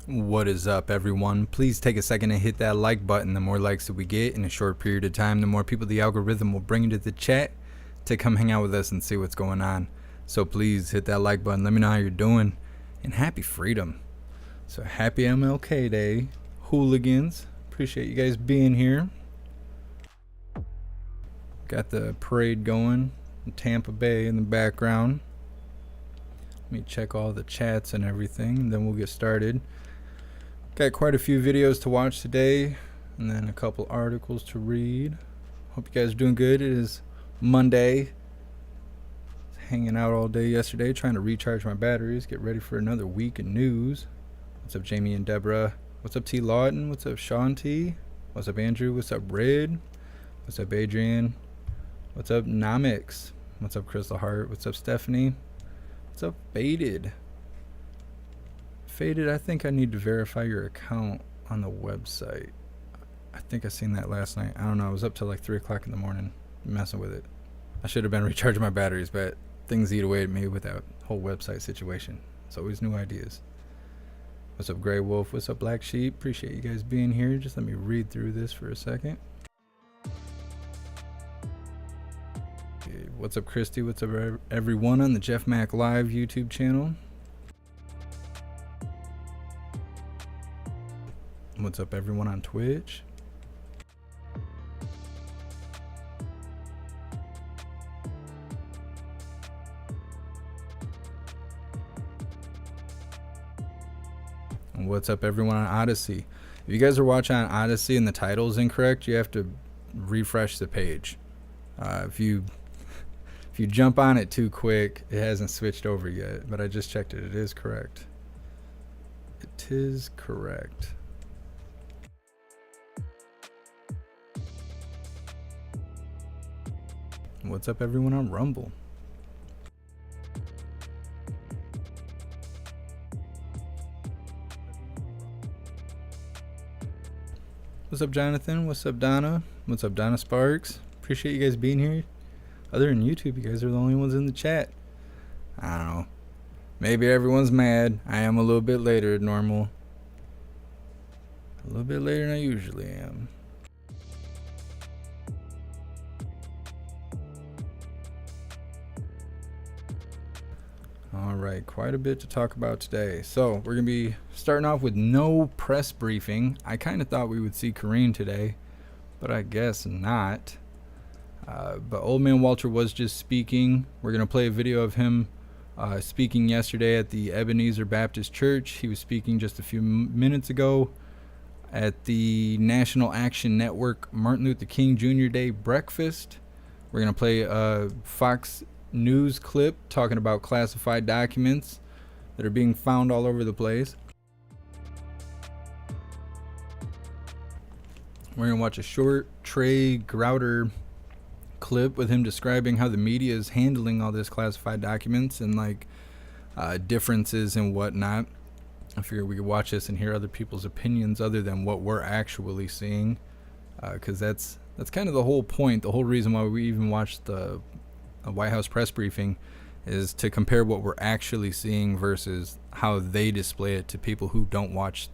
What is up, everyone? Please take a second and hit that like button. The more likes that we get in a short period of time, the more people the algorithm will bring into the chat to come hang out with us and see what's going on. So please hit that like button. Let me know how you're doing. And happy freedom. So happy MLK Day, Hooligans. Appreciate you guys being here. Got the parade going in Tampa Bay in the background. Let me check all the chats and everything, and then we'll get started. Got quite a few videos to watch today, and then a couple articles to read. Hope you guys are doing good. It is Monday. Hanging out all day yesterday, trying to recharge my batteries, get ready for another week in news. What's up, Jamie and Deborah? What's up, T. Lawton? What's up, Sean T? What's up, Andrew? What's up, Red? What's up, Adrian? What's up, Namix? What's up, Crystal Hart? What's up, Stephanie? What's up, Faded? Faded, I think I need to verify your account on the website. I think I seen that last night. I don't know. I was up till like 3 o'clock in the morning messing with it. I should have been recharging my batteries, but things eat away at me with that whole website situation. It's always new ideas. What's up, Grey Wolf? What's up, Black Sheep? Appreciate you guys being here. Just let me read through this for a second. Okay, what's up, Christy? What's up, everyone on the JeffMAC Live YouTube channel? What's up, everyone on Twitch? And what's up, everyone on Odyssey? If you guys are watching on Odyssey and the title is incorrect, you have to refresh the page. If you jump on it too quick, it hasn't switched over yet, but I just checked it. It is correct. It is correct. What's up, everyone on Rumble? What's up, Jonathan? What's up, Donna? What's up, Donna Sparks? Appreciate you guys being here. Other than YouTube, you guys are the only ones in the chat. I don't know. Maybe everyone's mad. I am a little bit later than normal. A little bit later than I usually am. Alright, quite a bit to talk about today. So, we're going to be starting off with no press briefing. I kind of thought we would see Kareem today, but I guess not. But Old Man Walter was just speaking. We're going to play a video of him speaking yesterday at the Ebenezer Baptist Church. He was speaking just a few minutes ago at the National Action Network Martin Luther King Jr. Day breakfast. We're going to play a Fox News clip talking about classified documents that are being found all over the place. We're going to watch a short Trey Grouder clip with him describing how the media is handling all this classified documents and like differences and whatnot. I figured we could watch this and hear other people's opinions other than what we're actually seeing, because that's kind of the whole point. The whole reason why we even watched the White House press briefing is to compare what we're actually seeing versus how they display it to people who don't watch,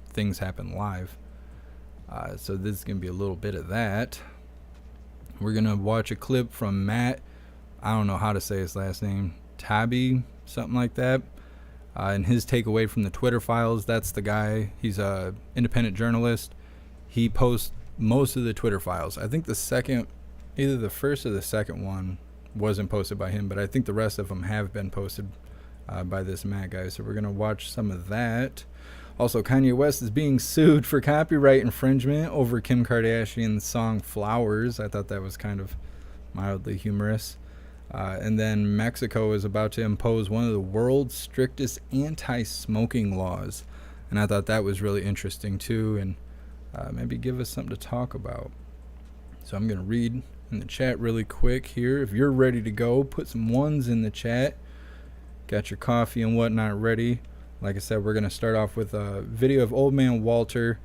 things happen live. So this is going to be a little bit of that. We're going to watch a clip from Matt. I don't know how to say his last name. Tabi, something like that. And his takeaway from the Twitter files. That's the guy. He's a independent journalist. He posts most of the Twitter files. I think either the first or the second one wasn't posted by him, but I think the rest of them have been posted by this Matt guy. So we're going to watch some of that. Also, Kanye West is being sued for copyright infringement over Kim Kardashian's song Flowers. I thought that was kind of mildly humorous. And then Mexico is about to impose one of the world's strictest anti-smoking laws. And I thought that was really interesting too, and maybe give us something to talk about. So I'm going to read in the chat really quick here. If you're ready to go, put some ones in the chat. Got your coffee and whatnot ready. Like I said, we're going to start off with a video of Old Man Walter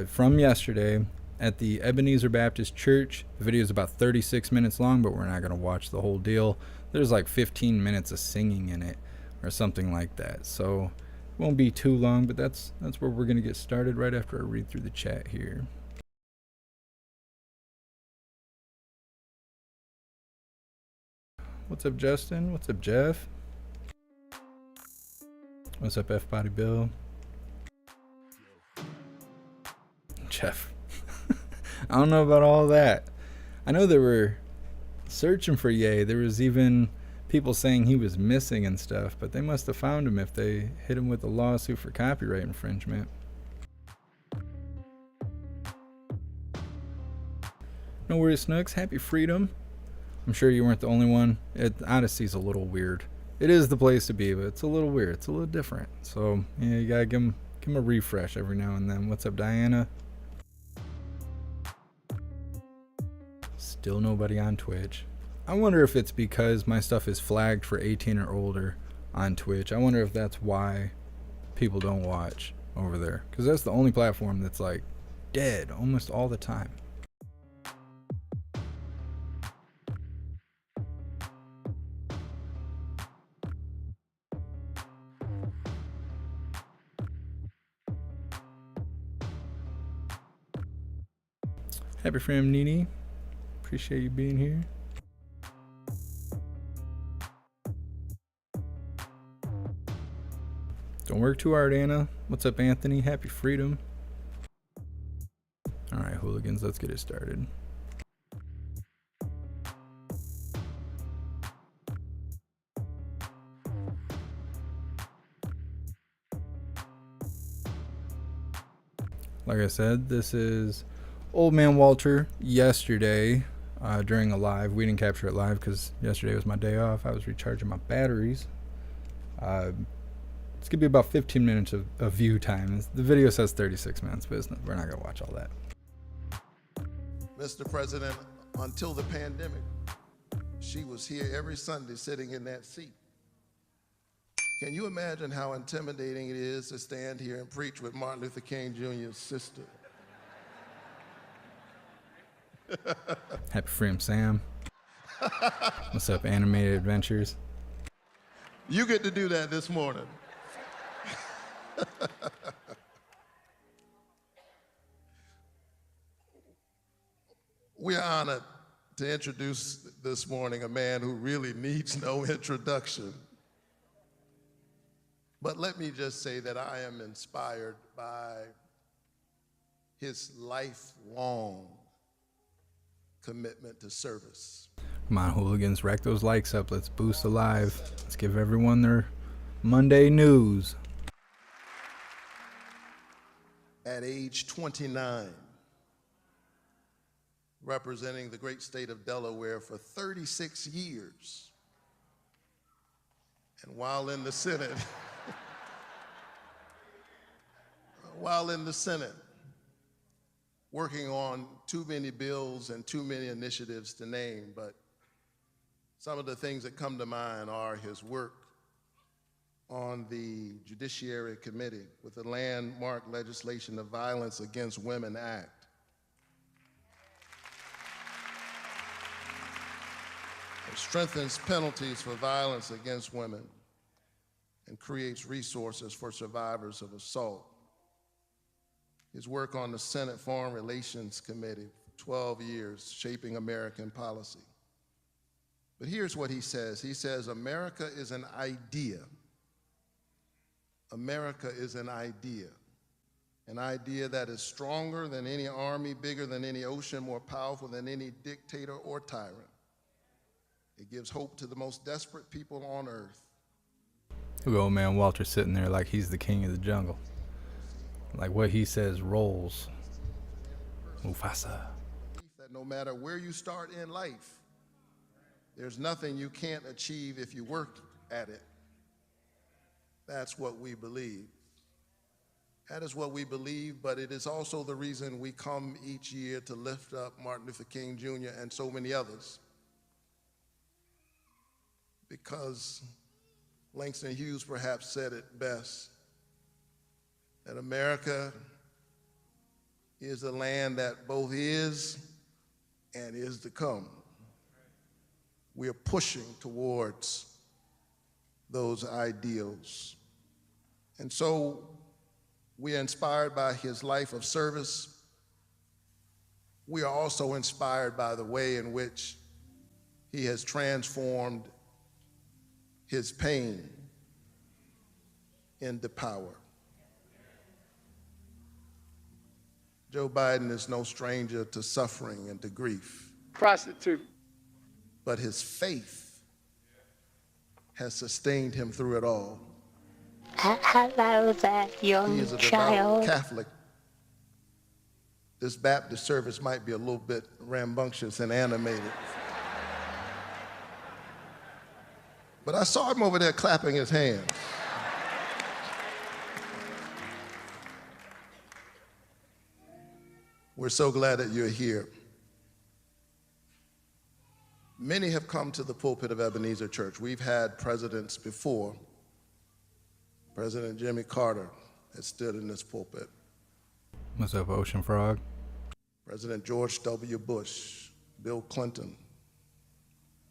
from yesterday at the Ebenezer Baptist Church. The video is about 36 minutes long, but we're not going to watch the whole deal. There's like 15 minutes of singing in it or something like that. So Won't be too long, but that's where we're gonna get started right after I read through the chat here. What's up, Justin? What's up, Jeff? What's up, F Body Bill? Jeff. I don't know about all that. I know they were searching for Ye. There was even people saying he was missing and stuff, but they must have found him if they hit him with a lawsuit for copyright infringement. No worries, Snooks. Happy freedom. I'm sure you weren't the only one. Odyssey's a little weird. It is the place to be, but it's a little weird. It's a little different. So, yeah, you gotta give him a refresh every now and then. What's up, Diana? Still nobody on Twitch. I wonder if it's because my stuff is flagged for 18 or older on Twitch. I wonder if that's why people don't watch over there. Because that's the only platform that's like dead almost all the time. Happy Freedom, Nini. Appreciate you being here. Don't work too hard, Anna. What's up, Anthony? Happy freedom. Alright, hooligans, let's get it started. Like I said, this is Old Man Walter yesterday during a live. We didn't capture it live because yesterday was my day off. I was recharging my batteries. It's going to be about 15 minutes of view time. The video says 36 minutes, but we're not going to watch all that. Mr. President, until the pandemic, she was here every Sunday sitting in that seat. Can you imagine how intimidating it is to stand here and preach with Martin Luther King Jr.'s sister? Happy Freedom, Sam. What's up, Animated Adventures? You get to do that this morning. We are honored to introduce this morning a man who really needs no introduction. But let me just say that I am inspired by his lifelong commitment to service. Come on, hooligans, rack those likes up. Let's boost the live. Let's give everyone their Monday news. At age 29, representing the great state of Delaware for 36 years, and while in the Senate, working on too many bills and too many initiatives to name, but some of the things that come to mind are his work on the Judiciary Committee with the landmark legislation, the Violence Against Women Act. It strengthens penalties for violence against women and creates resources for survivors of assault. His work on the Senate Foreign Relations Committee, 12 years, shaping American policy. But here's what he says. He says, America is an idea. America is an idea that is stronger than any army, bigger than any ocean, more powerful than any dictator or tyrant. It gives hope to the most desperate people on earth. Look at old man Walter sitting there like he's the king of the jungle. Like what he says rolls. Mufasa. That no matter where you start in life, there's nothing you can't achieve if you work at it. That's what we believe. That is what we believe, but it is also the reason we come each year to lift up Martin Luther King Jr. and so many others. Because Langston Hughes perhaps said it best, that America is the land that both is and is to come. We are pushing towards those ideals. And so we are inspired by his life of service. We are also inspired by the way in which he has transformed his pain into power. Joe Biden is no stranger to suffering and to grief. Prostitute. But his faith has sustained him through it all. Hello there, young He is a child. devout Catholic. This Baptist service might be a little bit rambunctious and animated. But I saw him over there clapping his hands. We're so glad that you're here. Many have come to the pulpit of Ebenezer Church. We've had presidents before. President Jimmy Carter has stood in this pulpit. What's up, Ocean Frog? President George W. Bush, Bill Clinton,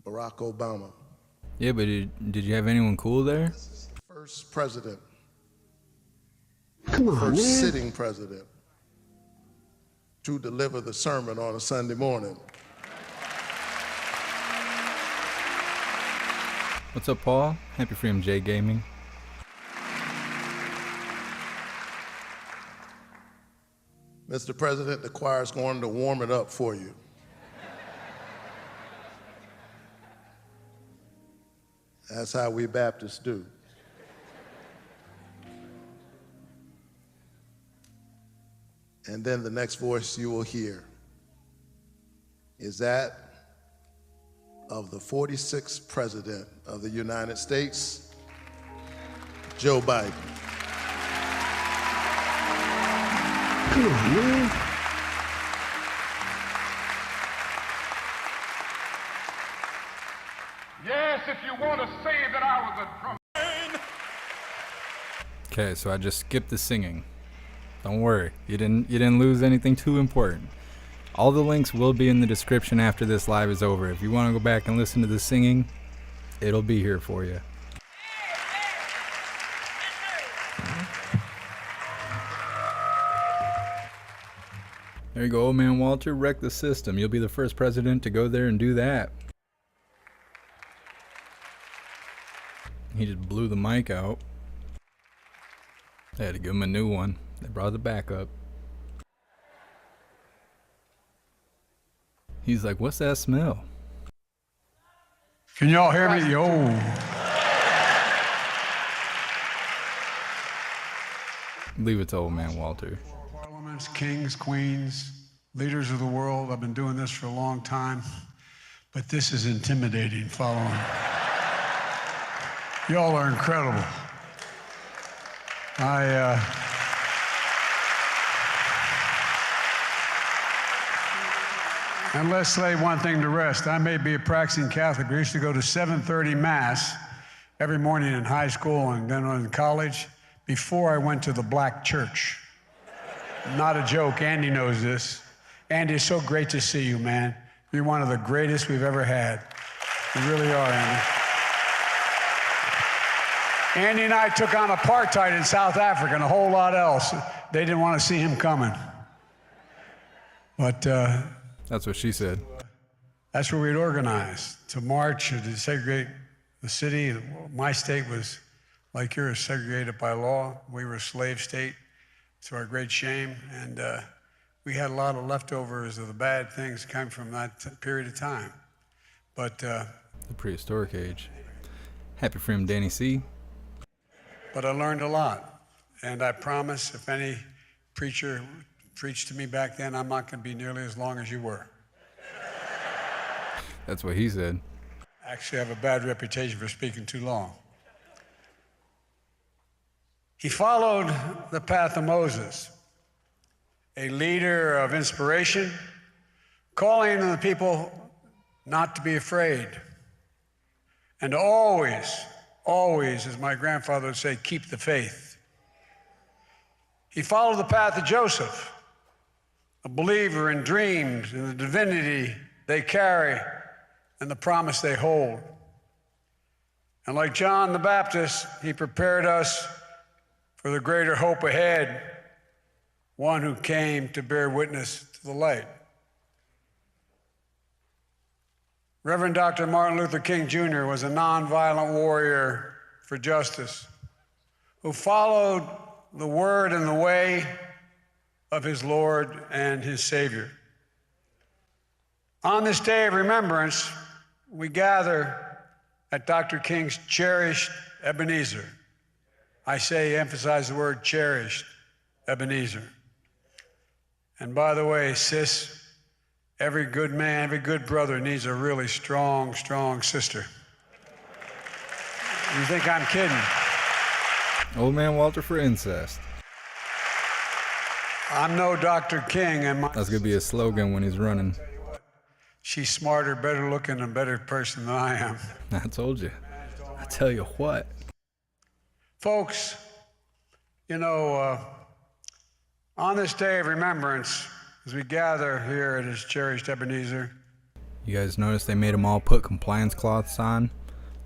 Barack Obama. Yeah, but did you have anyone cool there? First president. Come on, First man. sitting president to deliver the sermon on a Sunday morning. What's up, Paul? Happy Freedom J Gaming. Mr. President, the choir's going to warm it up for you. That's how we Baptists do. And then the next voice you will hear is that of the 46th President of the United States, Joe Biden. Come on, man. Yes, if you want to say that I was a drunk. Okay, so I just skipped the singing. Don't worry, you didn't lose anything too important. All the links will be in the description after this live is over. If you want to go back and listen to the singing, it'll be here for you. There you go, old man Walter, wreck the system. You'll be the first president to go there and do that. He just blew the mic out. They had to give him a new one. They brought the backup. He's like, what's that smell? Can y'all hear me? Yo. Leave it to old man Walter. Parliaments, kings, queens, leaders of the world. I've been doing this for a long time, but this is intimidating following. Y'all are incredible. And let's lay one thing to rest. I may be a practicing Catholic. We used to go to 7:30 Mass every morning in high school and then in college before I went to the black church. Not a joke. Andy knows this. Andy, it's so great to see you, man. You're one of the greatest we've ever had. You really are, Andy. Andy and I took on apartheid in South Africa and a whole lot else. They didn't want to see him coming. But That's what she said. that's where we'd organize to march or to segregate the city. My state was, like yours, segregated by law. We were a slave state, to our great shame. And we had a lot of leftovers of the bad things that came from that period of time. But The prehistoric age. Happy Freedom Danny C. But I learned a lot, and I promise if any preacher preached to me back then, I'm not going to be nearly as long as you were. That's what he said. Actually, I have a bad reputation for speaking too long. He followed the path of Moses, a leader of inspiration, calling on the people not to be afraid, and always, as my grandfather would say, keep the faith. He followed the path of Joseph, a believer in dreams and the divinity they carry and the promise they hold. And like John the Baptist, he prepared us for the greater hope ahead, one who came to bear witness to the light. Reverend Dr. Martin Luther King Jr. was a nonviolent warrior for justice who followed the word and the way of his Lord and his Savior. On this day of remembrance, we gather at Dr. King's cherished Ebenezer. I say, emphasize the word cherished, Ebenezer. And by the way, sis, every good man, every good brother needs a really strong, strong sister. You think I'm kidding? Old man Walter for incest. I'm no Dr. King, and That's gonna be a slogan when he's running. she's smarter, better looking, and better person than I am. I told you. I tell you what. Folks, you know, on this day of remembrance, as we gather here at his cherished Ebenezer, You guys notice they made them all put compliance cloths on?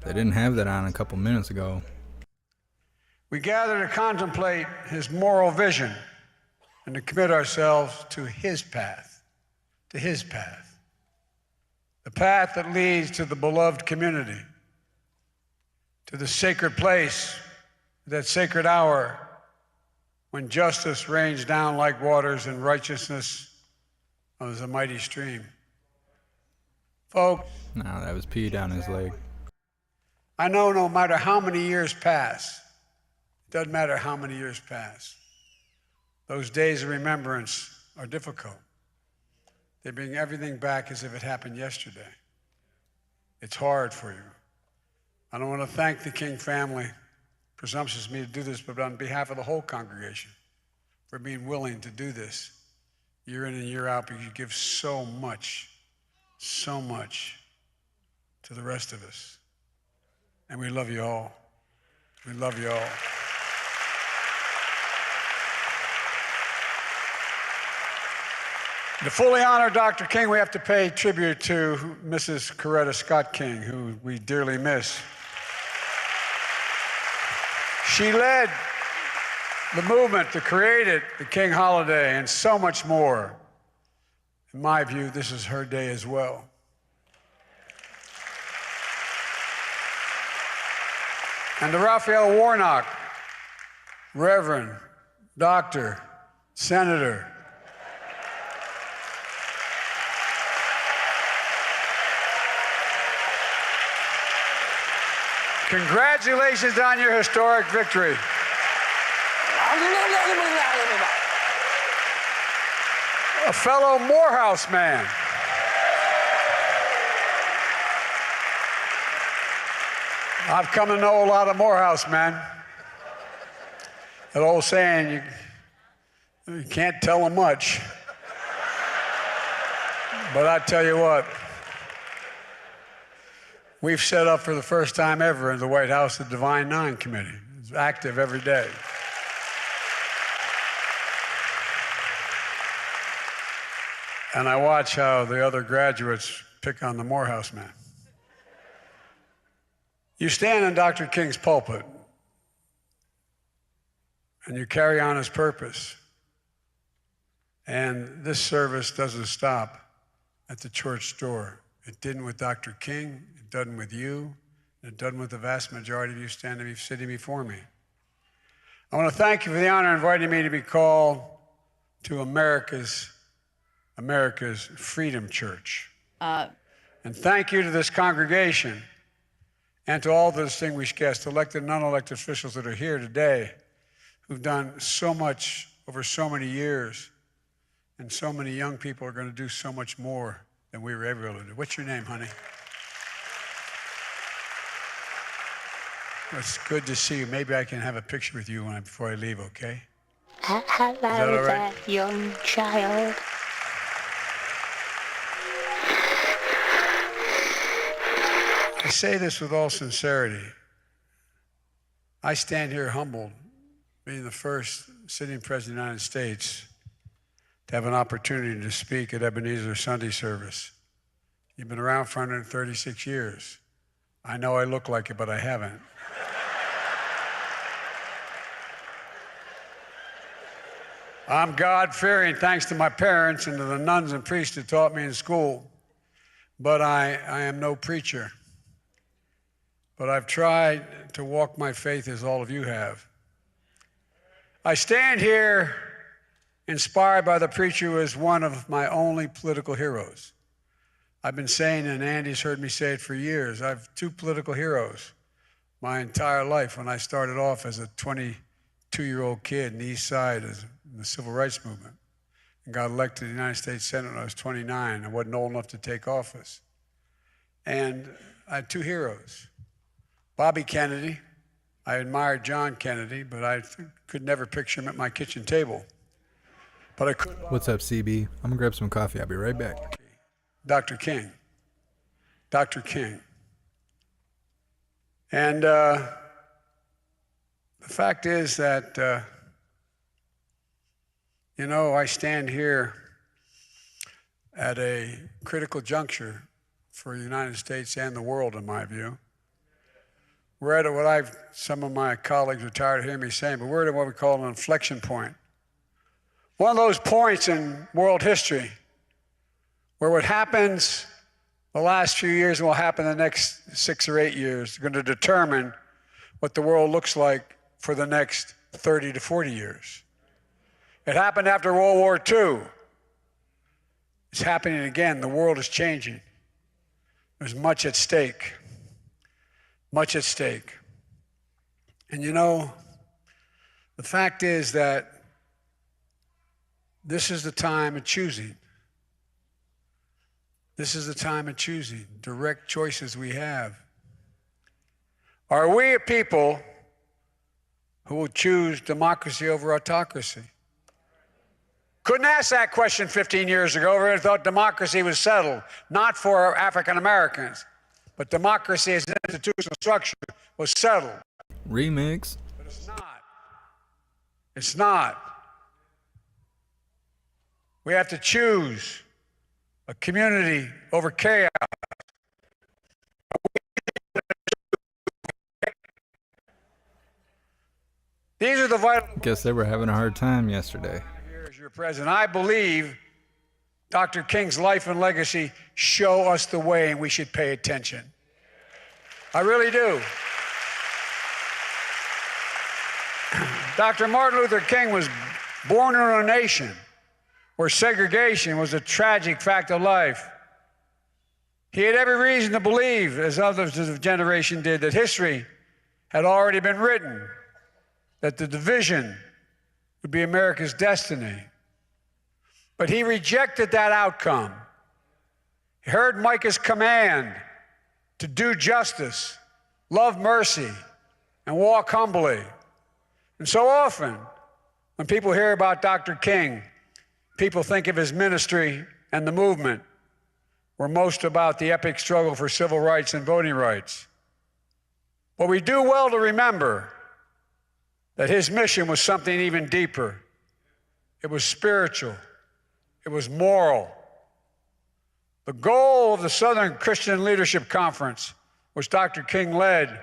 They didn't have that on a couple minutes ago. we gather to contemplate his moral vision and to commit ourselves to his path, the path that leads to the beloved community, to the sacred place, that sacred hour when justice rains down like waters and righteousness as a mighty stream. Folks, No, that was pee down his leg. I know no matter how many years pass, it doesn't matter how many years pass, those days of remembrance are difficult. They bring everything back as if it happened yesterday. It's hard for you. I don't want to thank the King family, presumptuous of me to do this, but on behalf of the whole congregation, for being willing to do this year in and year out, because you give so much to the rest of us. And we love you all. We love you all. To fully honor Dr. King, we have to pay tribute to Mrs. Coretta Scott King, who we dearly miss. She led the movement that created the King holiday and so much more. In my view, this is her day as well. And to Raphael Warnock, Reverend, Doctor, Senator, congratulations on your historic victory. A fellow Morehouse man. I've come to know a lot of Morehouse men. That old saying, you can't tell them much. But I tell you what, we've set up for the first time ever in the White House the Divine Nine Committee. It's active every day. And I watch how the other graduates pick on the Morehouse man. You stand in Dr. King's pulpit and you carry on his purpose. And this service doesn't stop at the church door. It didn't with Dr. King, it doesn't with you, and it doesn't with the vast majority of you sitting before me. I want to thank you for the honor of inviting me to be called to America's Freedom Church. And thank you to this congregation and to all the distinguished guests, elected and unelected officials that are here today, who've done so much over so many years, and so many young people are going to do so much more than we were ever able to do. What's your name, honey? It's good to see you. Maybe I can have a picture with you before I leave, okay? Hello there, young child. I say this with all sincerity. I stand here humbled, being the first sitting president of the United States to have an opportunity to speak at Ebenezer Sunday service. You've been around for 136 years. I know I look like it, but I haven't. I'm God-fearing thanks to my parents and to the nuns and priests who taught me in school. But I am no preacher. But I've tried to walk my faith as all of you have. I stand here inspired by the preacher who is one of my only political heroes. I've been saying, and Andy's heard me say it for years, I have two political heroes my entire life. When I started off as a 22-year-old kid in the East Side in the Civil Rights Movement and got elected to the United States Senate when I was 29. I wasn't old enough to take office. And I had two heroes. Bobby Kennedy. I admired John Kennedy, but I could never picture him at my kitchen table. But I could. What's up, CB? I'm gonna grab some coffee. I'll be right back. Dr. King. And the fact is that, I stand here at a critical juncture for the United States and the world, in my view. We're at some of my colleagues are tired of hearing me saying, but we're at what we call an inflection point. One of those points in world history where what happens the last few years and will happen the next 6 or 8 years is going to determine what the world looks like for the next 30 to 40 years. It happened after World War II. It's happening again. The world is changing. There's much at stake. Much at stake. And the fact is that this is the time of choosing. This is the time of choosing. Direct choices we have. Are we a people who will choose democracy over autocracy? Couldn't ask that question 15 years ago. Everyone thought democracy was settled, not for African Americans, but democracy as an institutional structure was settled. Remix. But it's not. It's not. We have to choose a community over chaos. These are the vital. Guess they were having a hard time yesterday. Here as your president, I believe Dr. King's life and legacy show us the way, and we should pay attention. I really do. Dr. Martin Luther King was born in a nation where segregation was a tragic fact of life. He had every reason to believe, as others of his generation did, that history had already been written, that the division would be America's destiny. But he rejected that outcome. He heard Micah's command to do justice, love mercy, and walk humbly. And so often, when people hear about Dr. King, people think of his ministry and the movement were most about the epic struggle for civil rights and voting rights. But we do well to remember that his mission was something even deeper. It was spiritual. It was moral. The goal of the Southern Christian Leadership Conference, which Dr. King led,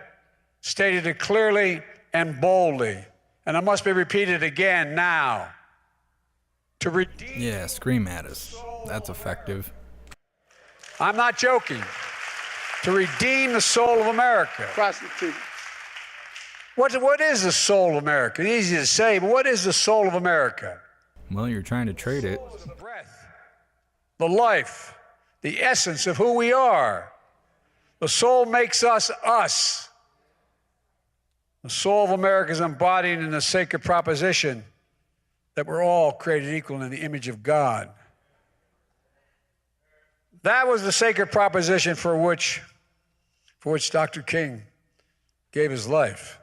stated it clearly and boldly, and it must be repeated again now. To redeem. Yeah, scream at us. That's effective. I'm not joking. To redeem the soul of America. Prostitute. What is the soul of America? It's easy to say, but what is the soul of America? Well, you're trying to trade it. The breath, the life, the essence of who we are. The soul makes us us. The soul of America is embodied in the sacred proposition that we're all created equal in the image of God. That was the sacred proposition for which Dr. King gave his life.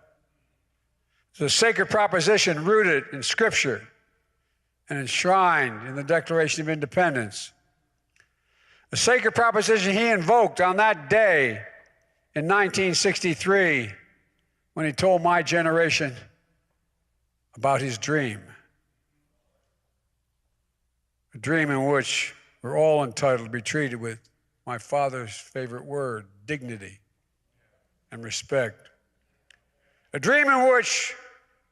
It's a sacred proposition rooted in Scripture and enshrined in the Declaration of Independence. A sacred proposition he invoked on that day in 1963 when he told my generation about his dream. A dream in which we're all entitled to be treated with my father's favorite word, dignity and respect. A dream in which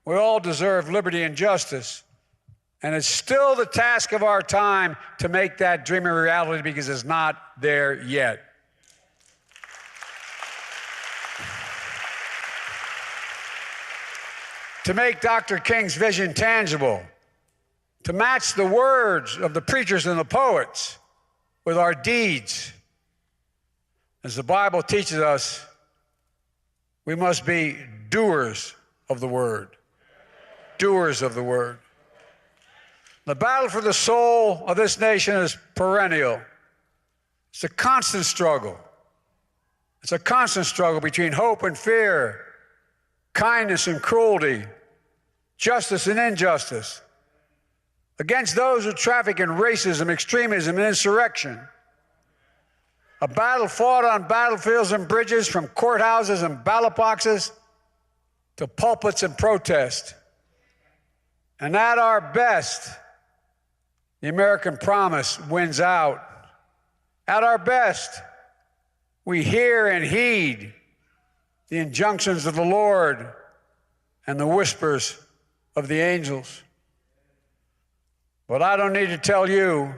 we all deserve liberty and justice And it's still the task of our time to make that dream a reality because it's not there yet. To make Dr. King's vision tangible, to match the words of the preachers and the poets with our deeds. As the Bible teaches us, we must be doers of the word. Doers of the word. The battle for the soul of this nation is perennial. It's a constant struggle. It's a constant struggle between hope and fear, kindness and cruelty, justice and injustice, against those who traffic in racism, extremism, and insurrection. A battle fought on battlefields and bridges, from courthouses and ballot boxes to pulpits and protest. And at our best, the American promise wins out. At our best, we hear and heed the injunctions of the Lord and the whispers of the angels. But I don't need to tell you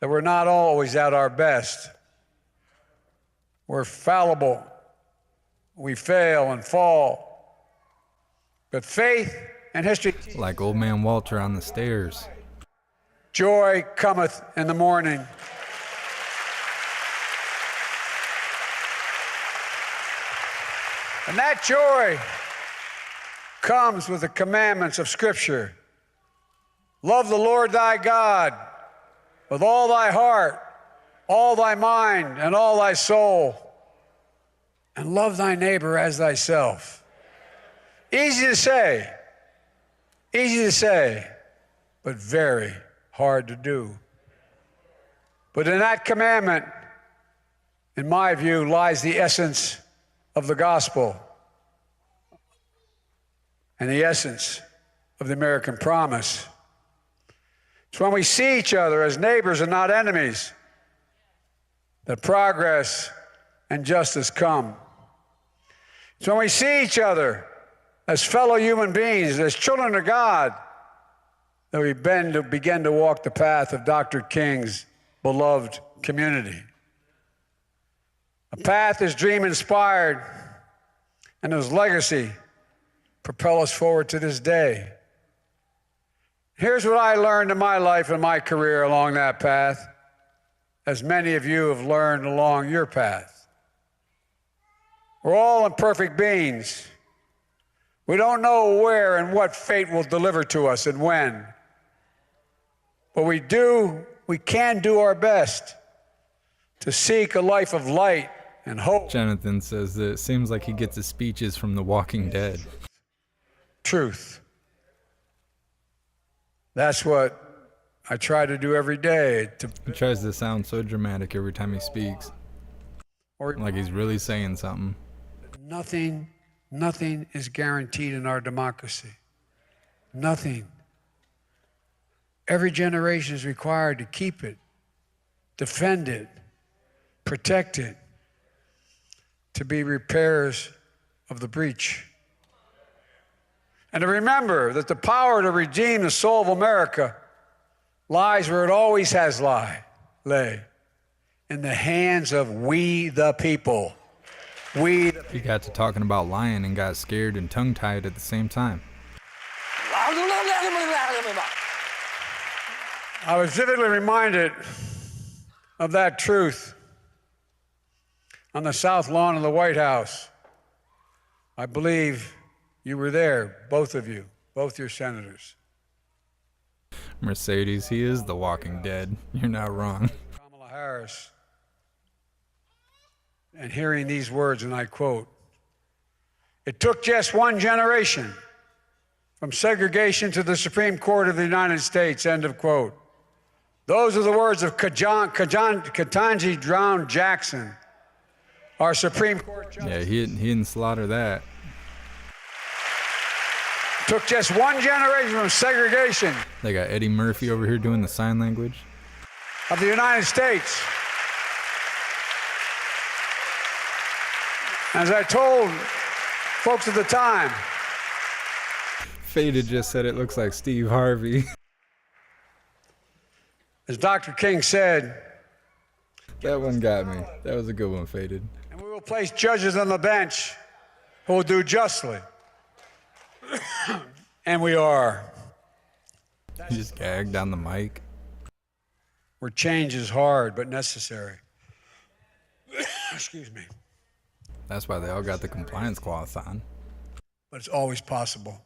that we're not always at our best. We're fallible. We fail and fall. But faith and history, Like old man Walter on the stairs. joy cometh in the morning. And that joy comes with the commandments of Scripture. Love the Lord thy God with all thy heart, all thy mind, and all thy soul. And love thy neighbor as thyself. Easy to say, but very hard to do. But in that commandment, in my view, lies the essence of the gospel and the essence of the American promise. It's when we see each other as neighbors and not enemies that progress and justice come. It's when we see each other as fellow human beings, as children of God, that we begin to walk the path of Dr. King's beloved community. A path his dream inspired and his legacy propel us forward to this day. Here's what I learned in my life and my career along that path, as many of you have learned along your path. We're all imperfect beings. We don't know where and what fate will deliver to us and when. But we can do our best to seek a life of light and hope. Jonathan says that it seems like he gets his speeches from The Walking Dead. Truth. That's what I try to do every day. He tries to sound so dramatic every time he speaks. Like he's really saying something. Nothing is guaranteed in our democracy. Nothing. Every generation is required to keep it, defend it, protect it, to be repairers of the breach. And to remember that the power to redeem the soul of America lies where it always has lay, in the hands of we the people. He got to talking about lying and got scared and tongue-tied at the same time. I was vividly reminded of that truth on the south lawn of the White House. I believe you were there, both of you, both your senators. Mercedes, he is The Walking Dead. You're not wrong. Kamala Harris. And hearing these words, and I quote, "It took just one generation from segregation to the Supreme Court of the United States," end of quote. Those are the words of Ketanji Brown Jackson, our Supreme Court justice. Yeah, he didn't slaughter that. Took just one generation from segregation They got Eddie Murphy over here doing the sign language. of the United States. As I told folks at the time, Faded just said it looks like Steve Harvey. As Dr. King said, That one got me. That was a good one, Faded. and we will place judges on the bench who will do justly. And we are. He just gagged on the mic. Where change is hard but necessary. Excuse me. That's why they all got the compliance cloths on. But it's always possible.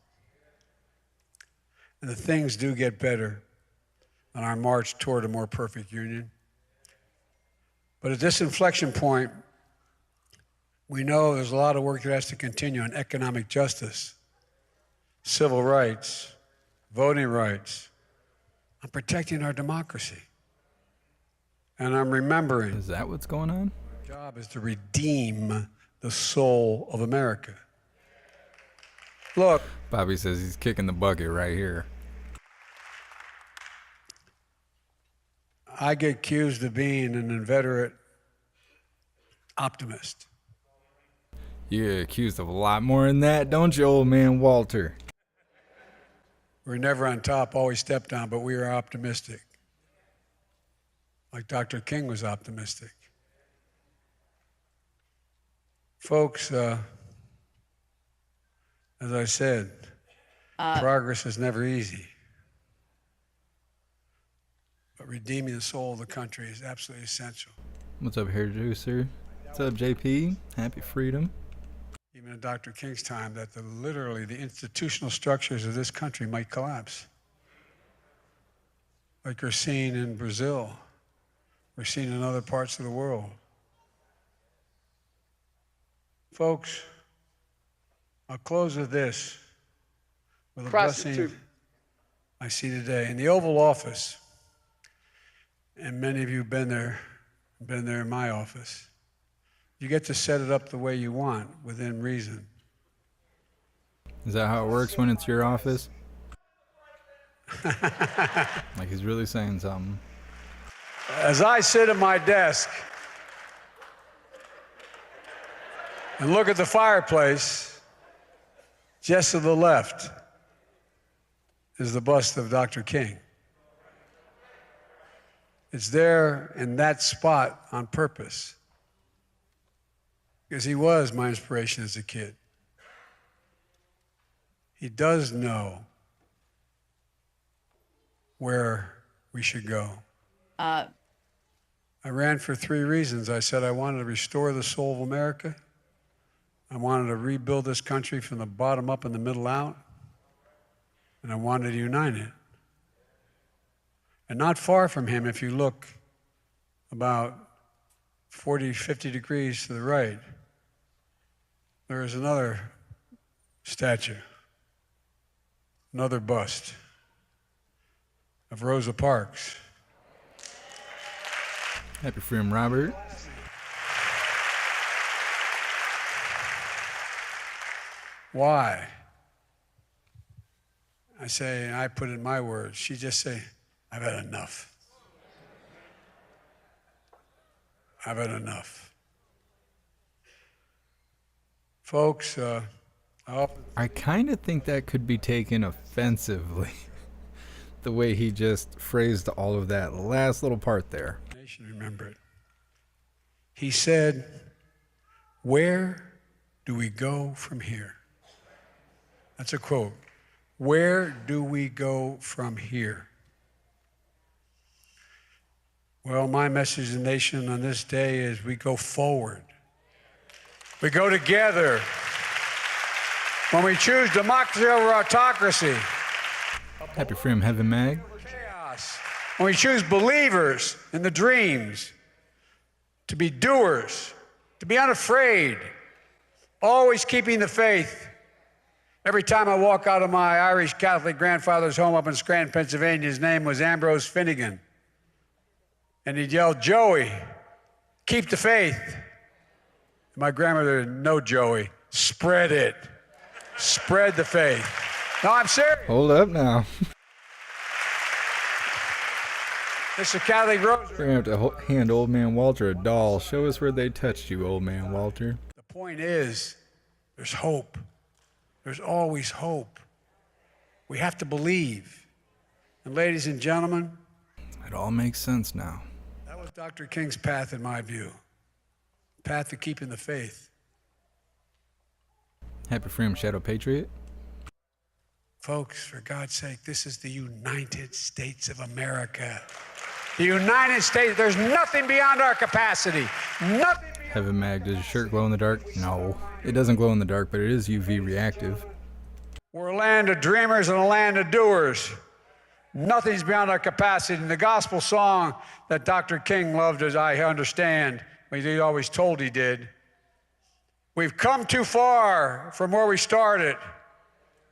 And the things do get better on our march toward a more perfect union. But at this inflection point, we know there's a lot of work that has to continue on economic justice, civil rights, voting rights, on protecting our democracy. And I'm remembering. Is that what's going on? Our job is to redeem the soul of America. Look. Bobby says he's kicking the bucket right here. I get accused of being an inveterate optimist. You get accused of a lot more than that, don't you, old man Walter? We're never on top, always stepped on, but we are optimistic. Like Dr. King was optimistic. Folks, as I said, progress is never easy. But redeeming the soul of the country is absolutely essential. What's up, hairdresser? What's up, JP? Happy freedom. Even in Dr. King's time, that literally the institutional structures of this country might collapse. Like we're seeing in Brazil, we're seeing in other parts of the world. Folks, I'll close with this, with a blessing I see today. In the Oval Office, and many of you have been there in my office, you get to set it up the way you want, within reason. Is that how it works when it's your office? Like he's really saying something. As I sit at my desk and look at the fireplace, just to the left is the bust of Dr. King. It's there in that spot on purpose, because he was my inspiration as a kid. He does know where we should go. I ran for 3 reasons. I said I wanted to restore the soul of America. I wanted to rebuild this country from the bottom up and the middle out. And I wanted to unite it. And not far from him, if you look about 40, 50 degrees to the right, there is another statue, another bust of Rosa Parks. Happy freedom, Robert. Why? I say, and I put in my words, she just say, I've had enough. I've had enough. Folks, I kind of think that could be taken offensively. The way he just phrased all of that last little part there. Nation, remember it. He said, where do we go from here? That's a quote. Where do we go from here? Well, my message to the nation on this day is we go forward. We go together. When we choose democracy over autocracy. Happy freedom, Heaven Mag. Chaos. When we choose believers in the dreams, to be doers, to be unafraid, always keeping the faith. Every time I walk out of my Irish Catholic grandfather's home up in Scranton, Pennsylvania, his name was Ambrose Finnegan. And he'd yell, Joey, keep the faith. And my grandmother, no, Joey, spread it. Spread the faith. No, I'm serious. Hold up now. It's a Catholic rosary. We're going to have to hand old man Walter a doll. Show us where they touched you, old man Walter. The point is, there's hope. There's always hope. We have to believe. And ladies and gentlemen, It all makes sense now. That was Dr. King's path, in my view. Path to keeping the faith. Happy Freedom Shadow Patriot. Folks, for God's sake, this is the United States of America. The United States, there's nothing beyond our capacity. Nothing beyond. Heaven Mag, does your shirt glow in the dark? No, it doesn't glow in the dark, but it is UV reactive. We're a land of dreamers and a land of doers. Nothing's beyond our capacity. And the gospel song that Dr. King loved, as I understand, he always told he did, we've come too far from where we started.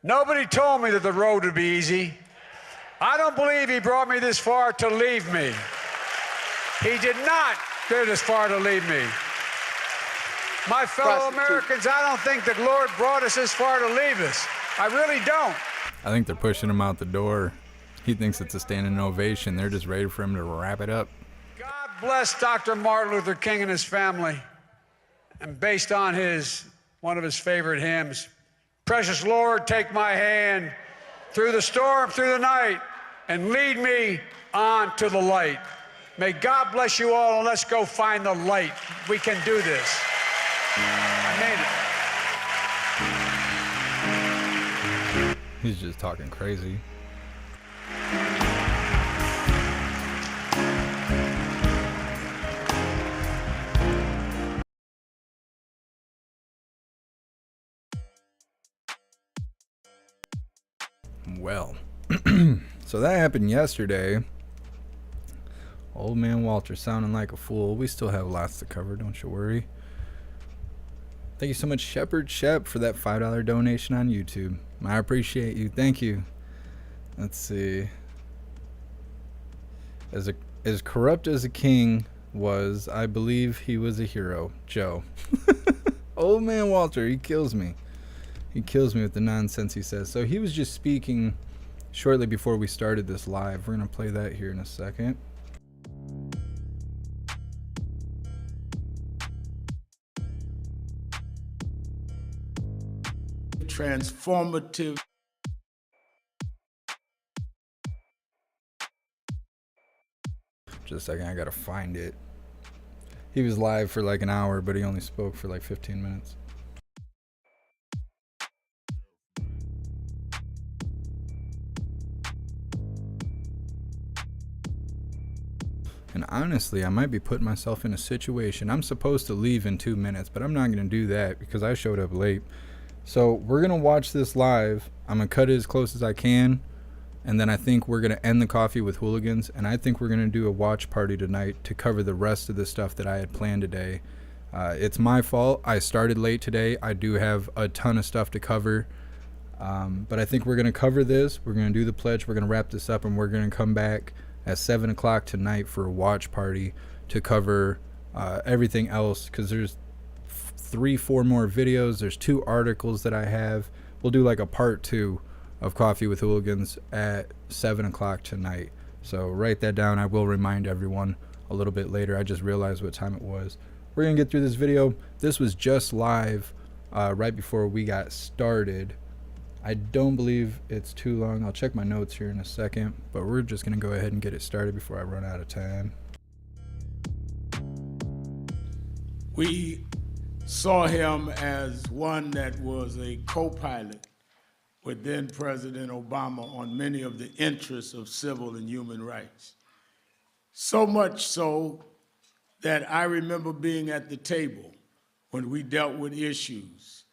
Nobody told me that the road would be easy. I don't believe he brought me this far to leave me. He did not go this far to leave me. My fellow Americans, I don't think the Lord brought us this far to leave us. I really don't. I think they're pushing him out the door. He thinks it's a standing ovation. They're just ready for him to wrap it up. God bless Dr. Martin Luther King and his family. And based on one of his favorite hymns, precious Lord, take my hand through the storm, through the night, and lead me on to the light. May God bless you all, and let's go find the light. We can do this. I made it. He's just talking crazy. Well, so that happened yesterday. Old man Walter sounding like a fool. We still have lots to cover, don't you worry. Thank you so much, Shepherd Shep, for that $5 donation on YouTube. I appreciate you. Thank you. Let's see. As corrupt as a king was, I believe he was a hero. Joe. Old man Walter, he kills me. He kills me with the nonsense he says. So he was just speaking shortly before we started this live. We're going to play that here in a second. Transformative. Just a second, I got to find it. He was live for like an hour, but he only spoke for like 15 minutes. And honestly, I might be putting myself in a situation. I'm supposed to leave in 2 minutes, but I'm not going to do that because I showed up late. So we're going to watch this live. I'm going to cut it as close as I can. And then I think we're going to end the coffee with Hooligans. And I think we're going to do a watch party tonight to cover the rest of the stuff that I had planned today. It's my fault. I started late today. I do have a ton of stuff to cover. But I think we're going to cover this. We're going to do the pledge. We're going to wrap this up. And we're going to come back at 7 o'clock tonight for a watch party to cover everything else, because there's 3-4 more videos. There's 2 articles that I have. We'll do like a part 2 of Coffee with Hooligans at 7 o'clock tonight. So write that down. I will remind everyone a little bit later. I just realized what time it was. We're gonna get through this video. This was just live right before we got started. I don't believe it's too long. I'll check my notes here in a second, but we're just going to go ahead and get it started before I run out of time. We saw him as one that was a co-pilot with then President Obama on many of the interests of civil and human rights. So much so that I remember being at the table when we dealt with issues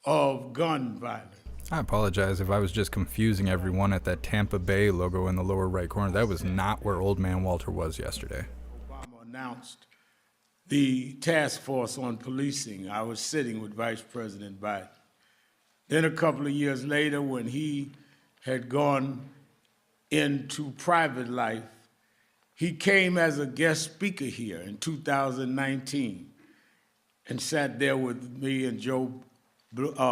of gun violence. I apologize if I was just confusing everyone at that Tampa Bay logo in the lower right corner. That was not where Old Man Walter was yesterday. Obama announced the task force on policing. I was sitting with Vice President Biden. Then a couple of years later, when he had gone into private life, he came as a guest speaker here in 2019 and sat there with me and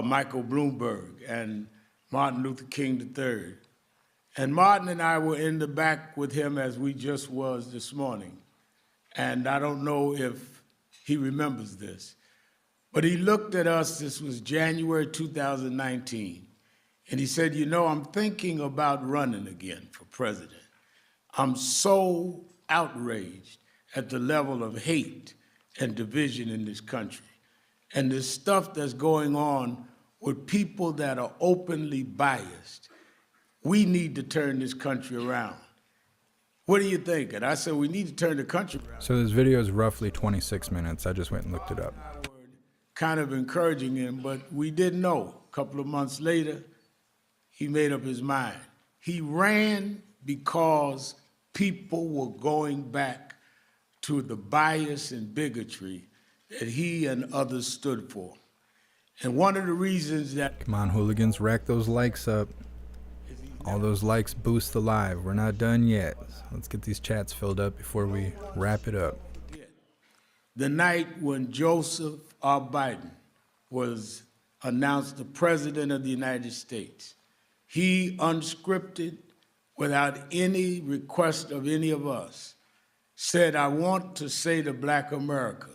Michael Bloomberg and Martin Luther King III. And Martin and I were in the back with him as we just was this morning. And I don't know if he remembers this, but he looked at us, this was January 2019, and he said, you know, I'm thinking about running again for president. I'm so outraged at the level of hate and division in this country. And the stuff that's going on with people that are openly biased. We need to turn this country around. What do you think? And I said, we need to turn the country around. So this video is roughly 26 minutes. I just went and looked it up. Kind of encouraging him, but we didn't know. A couple of months later, he made up his mind. He ran because people were going back to the bias and bigotry that he and others stood for. And one of the reasons that... Come on, hooligans, rack those likes up. All those likes boost the live. We're not done yet. Let's get these chats filled up before we wrap it up. The night when Joseph R. Biden was announced the President of the United States, he, unscripted, without any request of any of us, said, I want to say to Black America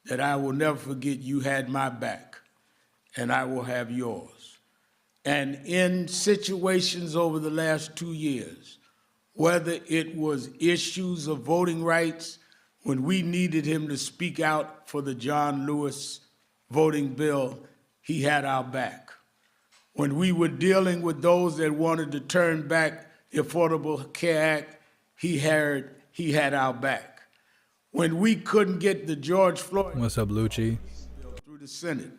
that I will never forget you had my back, and I will have yours. And in situations over the last 2 years, whether it was issues of voting rights, when we needed him to speak out for the John Lewis voting bill, he had our back. When we were dealing with those that wanted to turn back the Affordable Care Act, he had our back. When we couldn't get the George Floyd What's up, Lucci? bill through the Senate,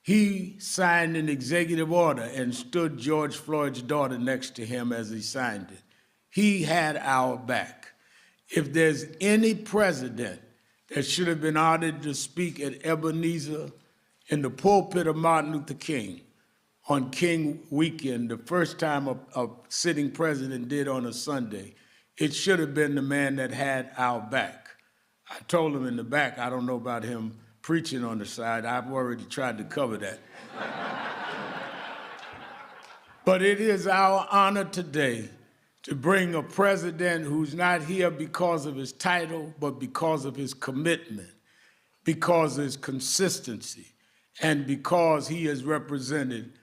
he signed an executive order and stood George Floyd's daughter next to him as he signed it. He had our back. If there's any president that should have been honored to speak at Ebenezer in the pulpit of Martin Luther King on King Weekend, the first time a sitting president did on a Sunday, it should have been the man that had our back. I told him in the back, I don't know about him preaching on the side. I've already tried to cover that. But it is our honor today to bring a president who's not here because of his title, but because of his commitment, because of his consistency, and because he has represented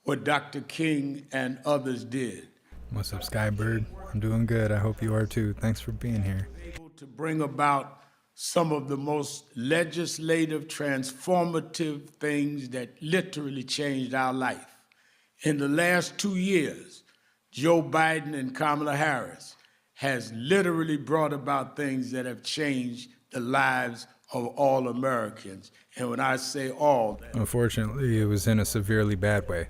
what Dr. King and others did. What's up, Skybird? I'm doing good. I hope you are too. Thanks for being here. Able to bring about some of the most legislative, transformative things that literally changed our life. In the last 2 years, Joe Biden and Kamala Harris has literally brought about things that have changed the lives of all Americans. And when I say all, Unfortunately, it was in a severely bad way.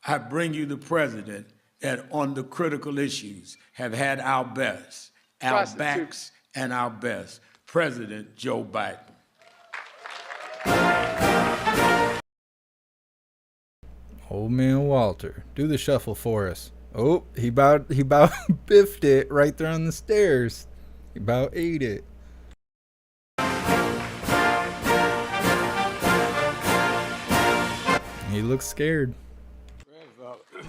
I bring you the president that on the critical issues have had our best, our backs and our best, President Joe Biden. Old man Walter, do the shuffle for us. Oh, he about biffed it right there on the stairs. He about ate it. He looks scared.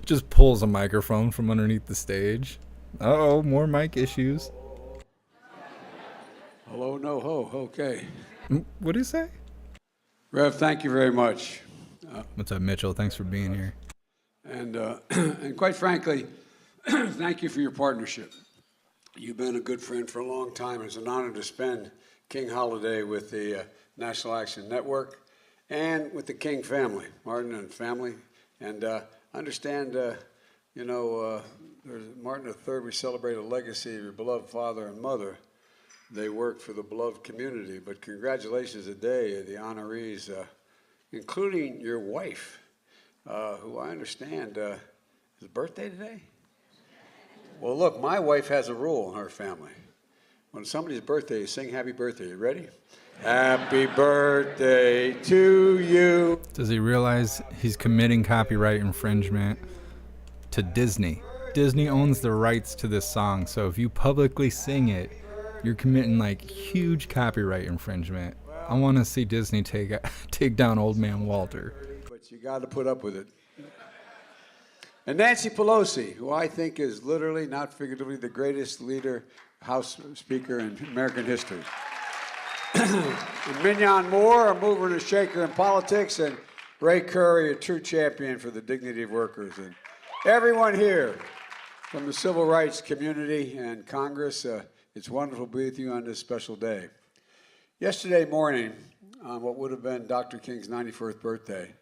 Just pulls a microphone from underneath the stage. Uh-oh, more mic issues. Hello, no ho. Okay. What did he say? Rev, thank you very much. What's up, Mitchell? Thanks for being here. And and quite frankly, thank you for your partnership. You've been a good friend for a long time. It's an honor to spend King Holiday with the National Action Network and with the King family, Martin and family. And understand, there's Martin III, we celebrate a legacy of your beloved father and mother. They worked for the beloved community, but congratulations today, the honorees, including your wife, who I understand is birthday today? Well, look, my wife has a rule in her family. When somebody's birthday, you sing happy birthday. You ready? Happy birthday to you. Does he realize he's committing copyright infringement to Disney? Disney owns the rights to this song, so if you publicly sing it, you're committing like huge copyright infringement. I want to see Disney take down Old Man Walter. But you got to put up with it. And Nancy Pelosi, who I think is literally, not figuratively, the greatest leader, House Speaker in American history. And Mignon Moore, a mover and a shaker in politics, and Ray Curry, a true champion for the dignity of workers. And everyone here, From the civil rights community and Congress, it's wonderful to be with you on this special day. Yesterday morning, on what would have been Dr. King's 91st birthday,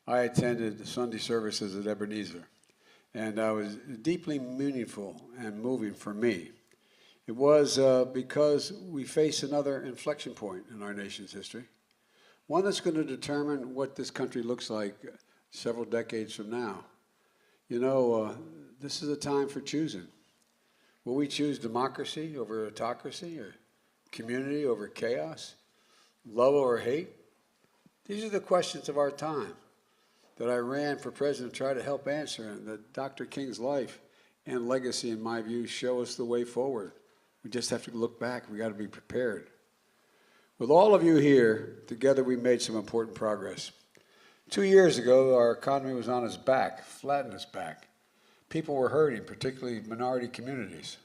I attended Sunday services at Ebenezer, and it was deeply meaningful and moving for me. It was because we face another inflection point in our nation's history, one that's going to determine what this country looks like several decades from now. You know, this is a time for choosing. Will we choose democracy over autocracy, or community over chaos, love over hate? These are the questions of our time that I ran for president to try to help answer, and that Dr. King's life and legacy, in my view, show us the way forward. We just have to look back. We got to be prepared. With all of you here, together we made some important progress. 2 years ago, our economy was on its back, flat on its back. People were hurting, particularly minority communities.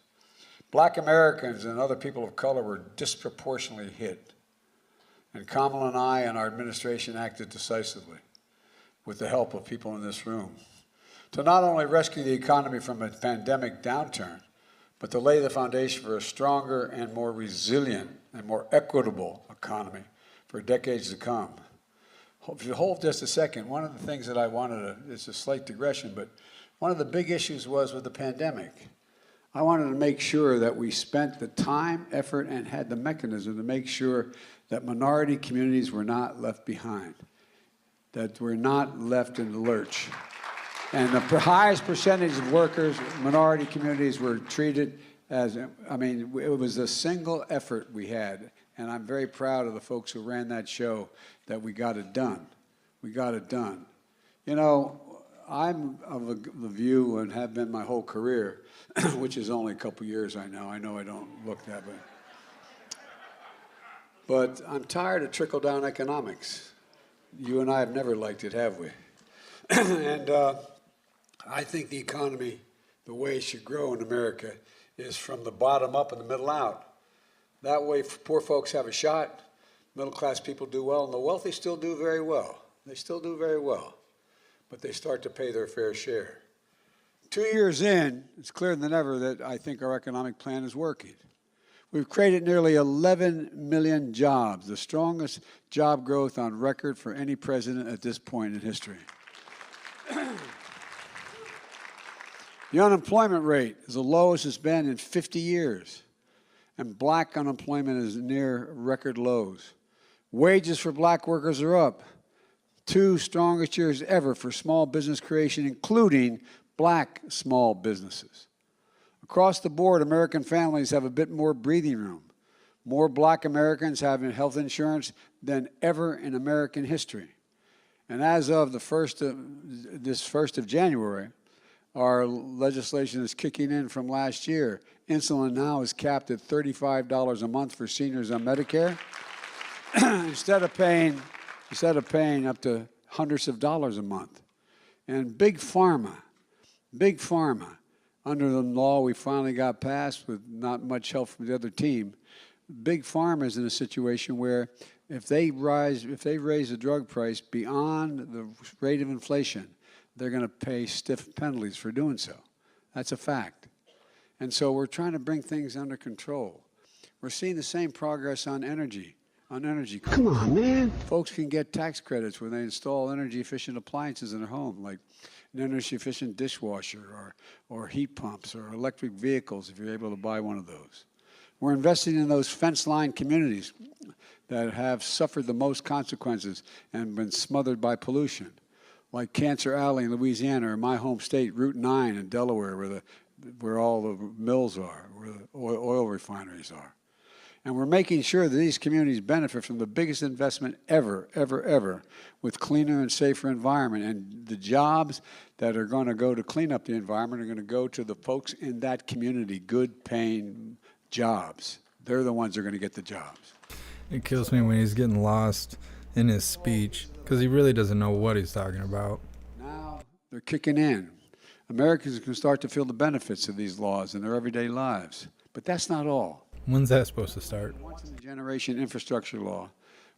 Black Americans and other people of color were disproportionately hit. And Kamala and I and our administration acted decisively with the help of people in this room to not only rescue the economy from a pandemic downturn, but to lay the foundation for a stronger and more resilient and more equitable economy for decades to come. If you hold just a second, one of the things that I wanted to, it's a slight digression, but one of the big issues was with the pandemic. I wanted to make sure that we spent the time, effort, and had the mechanism to make sure that minority communities were not left behind, that we're not left in the lurch. And the highest percentage of workers, minority communities, were treated as, I mean, it was a single effort we had. And I'm very proud of the folks who ran that show that we got it done. We got it done. You know, I'm of the view, and have been my whole career, which is only a couple years, I know I don't look that way. But I'm tired of trickle-down economics. You and I have never liked it, have we? And I think the economy, the way it should grow in America, is from the bottom up and the middle out. That way, poor folks have a shot, middle-class people do well, and the wealthy still do very well. They still do very well, but they start to pay their fair share. 2 years in, it's clearer than ever that I think our economic plan is working. We've created nearly 11 million jobs, the strongest job growth on record for any president at this point in history. The unemployment rate is the lowest it's been in 50 years, and black unemployment is near record lows. Wages for black workers are up, 2 strongest years ever for small business creation, including black small businesses. Across the board, American families have a bit more breathing room. More black Americans have health insurance than ever in American history. And as of this 1st of January, our legislation is kicking in from last year. Insulin now is capped at $35 a month for seniors on Medicare, instead of paying up to hundreds of dollars a month. And big pharma, under the law we finally got passed with not much help from the other team, big pharma is in a situation where if they raise the drug price beyond the rate of inflation, they're going to pay stiff penalties for doing so. That's a fact. And so we're trying to bring things under control. We're seeing the same progress on energy costs. Come on, man. Folks can get tax credits when they install energy-efficient appliances in their home, like an energy-efficient dishwasher or heat pumps or electric vehicles, if you're able to buy one of those. We're investing in those fence-line communities that have suffered the most consequences and been smothered by pollution, like Cancer Alley in Louisiana, or my home state, Route 9 in Delaware, where all the mills are, where the oil refineries are. And we're making sure that these communities benefit from the biggest investment ever, with cleaner and safer environment. And the jobs that are going to go to clean up the environment are going to go to the folks in that community, good paying jobs. They're the ones that are going to get the jobs. It kills me when he's getting lost in his speech, because he really doesn't know what he's talking about. Now they're kicking in. Americans can start to feel the benefits of these laws in their everyday lives. But that's not all. When's that supposed to start? Once-in-a-generation infrastructure law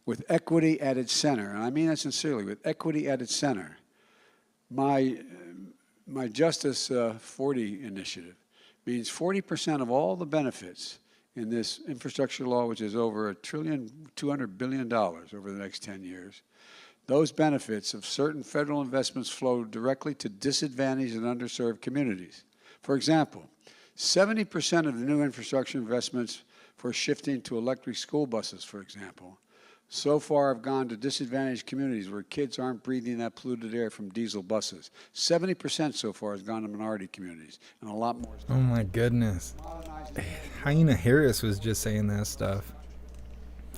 with equity at its center, and I mean that sincerely, with equity at its center. My My Justice 40 initiative means 40% of all the benefits in this infrastructure law, which is over $1.2 trillion over the next 10 years, those benefits of certain federal investments flow directly to disadvantaged and underserved communities. For example, 70% of the new infrastructure investments for shifting to electric school buses, for example, so far have gone to disadvantaged communities where kids aren't breathing that polluted air from diesel buses. 70% so far has gone to minority communities, and a lot more. Oh my goodness. Hyena Harris was just saying that stuff.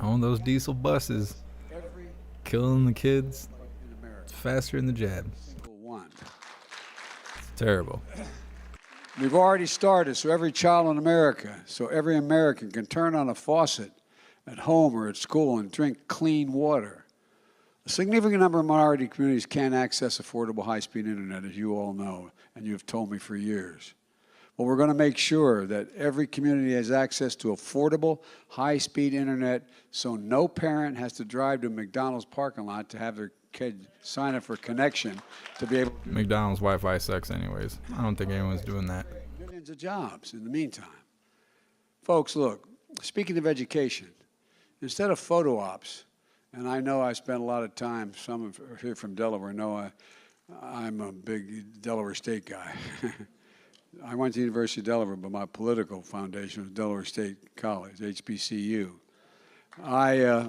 All those diesel buses killing the kids faster than the jab. It's terrible. We've already started, so every child in America, so every American can turn on a faucet at home or at school and drink clean water. A significant number of minority communities can't access affordable high-speed internet, as you all know, and you've told me for years. Well, we're going to make sure that every community has access to affordable high-speed internet so no parent has to drive to a McDonald's parking lot to have their kid sign up for connection to be able to... McDonald's Wi-Fi sucks anyways. I don't think anyone's doing that. Millions of jobs in the meantime. Folks, look, speaking of education, instead of photo ops, and I know I spent a lot of time, some here from Delaware know I'm a big Delaware State guy. I went to the University of Delaware, but my political foundation was Delaware State College, HBCU. I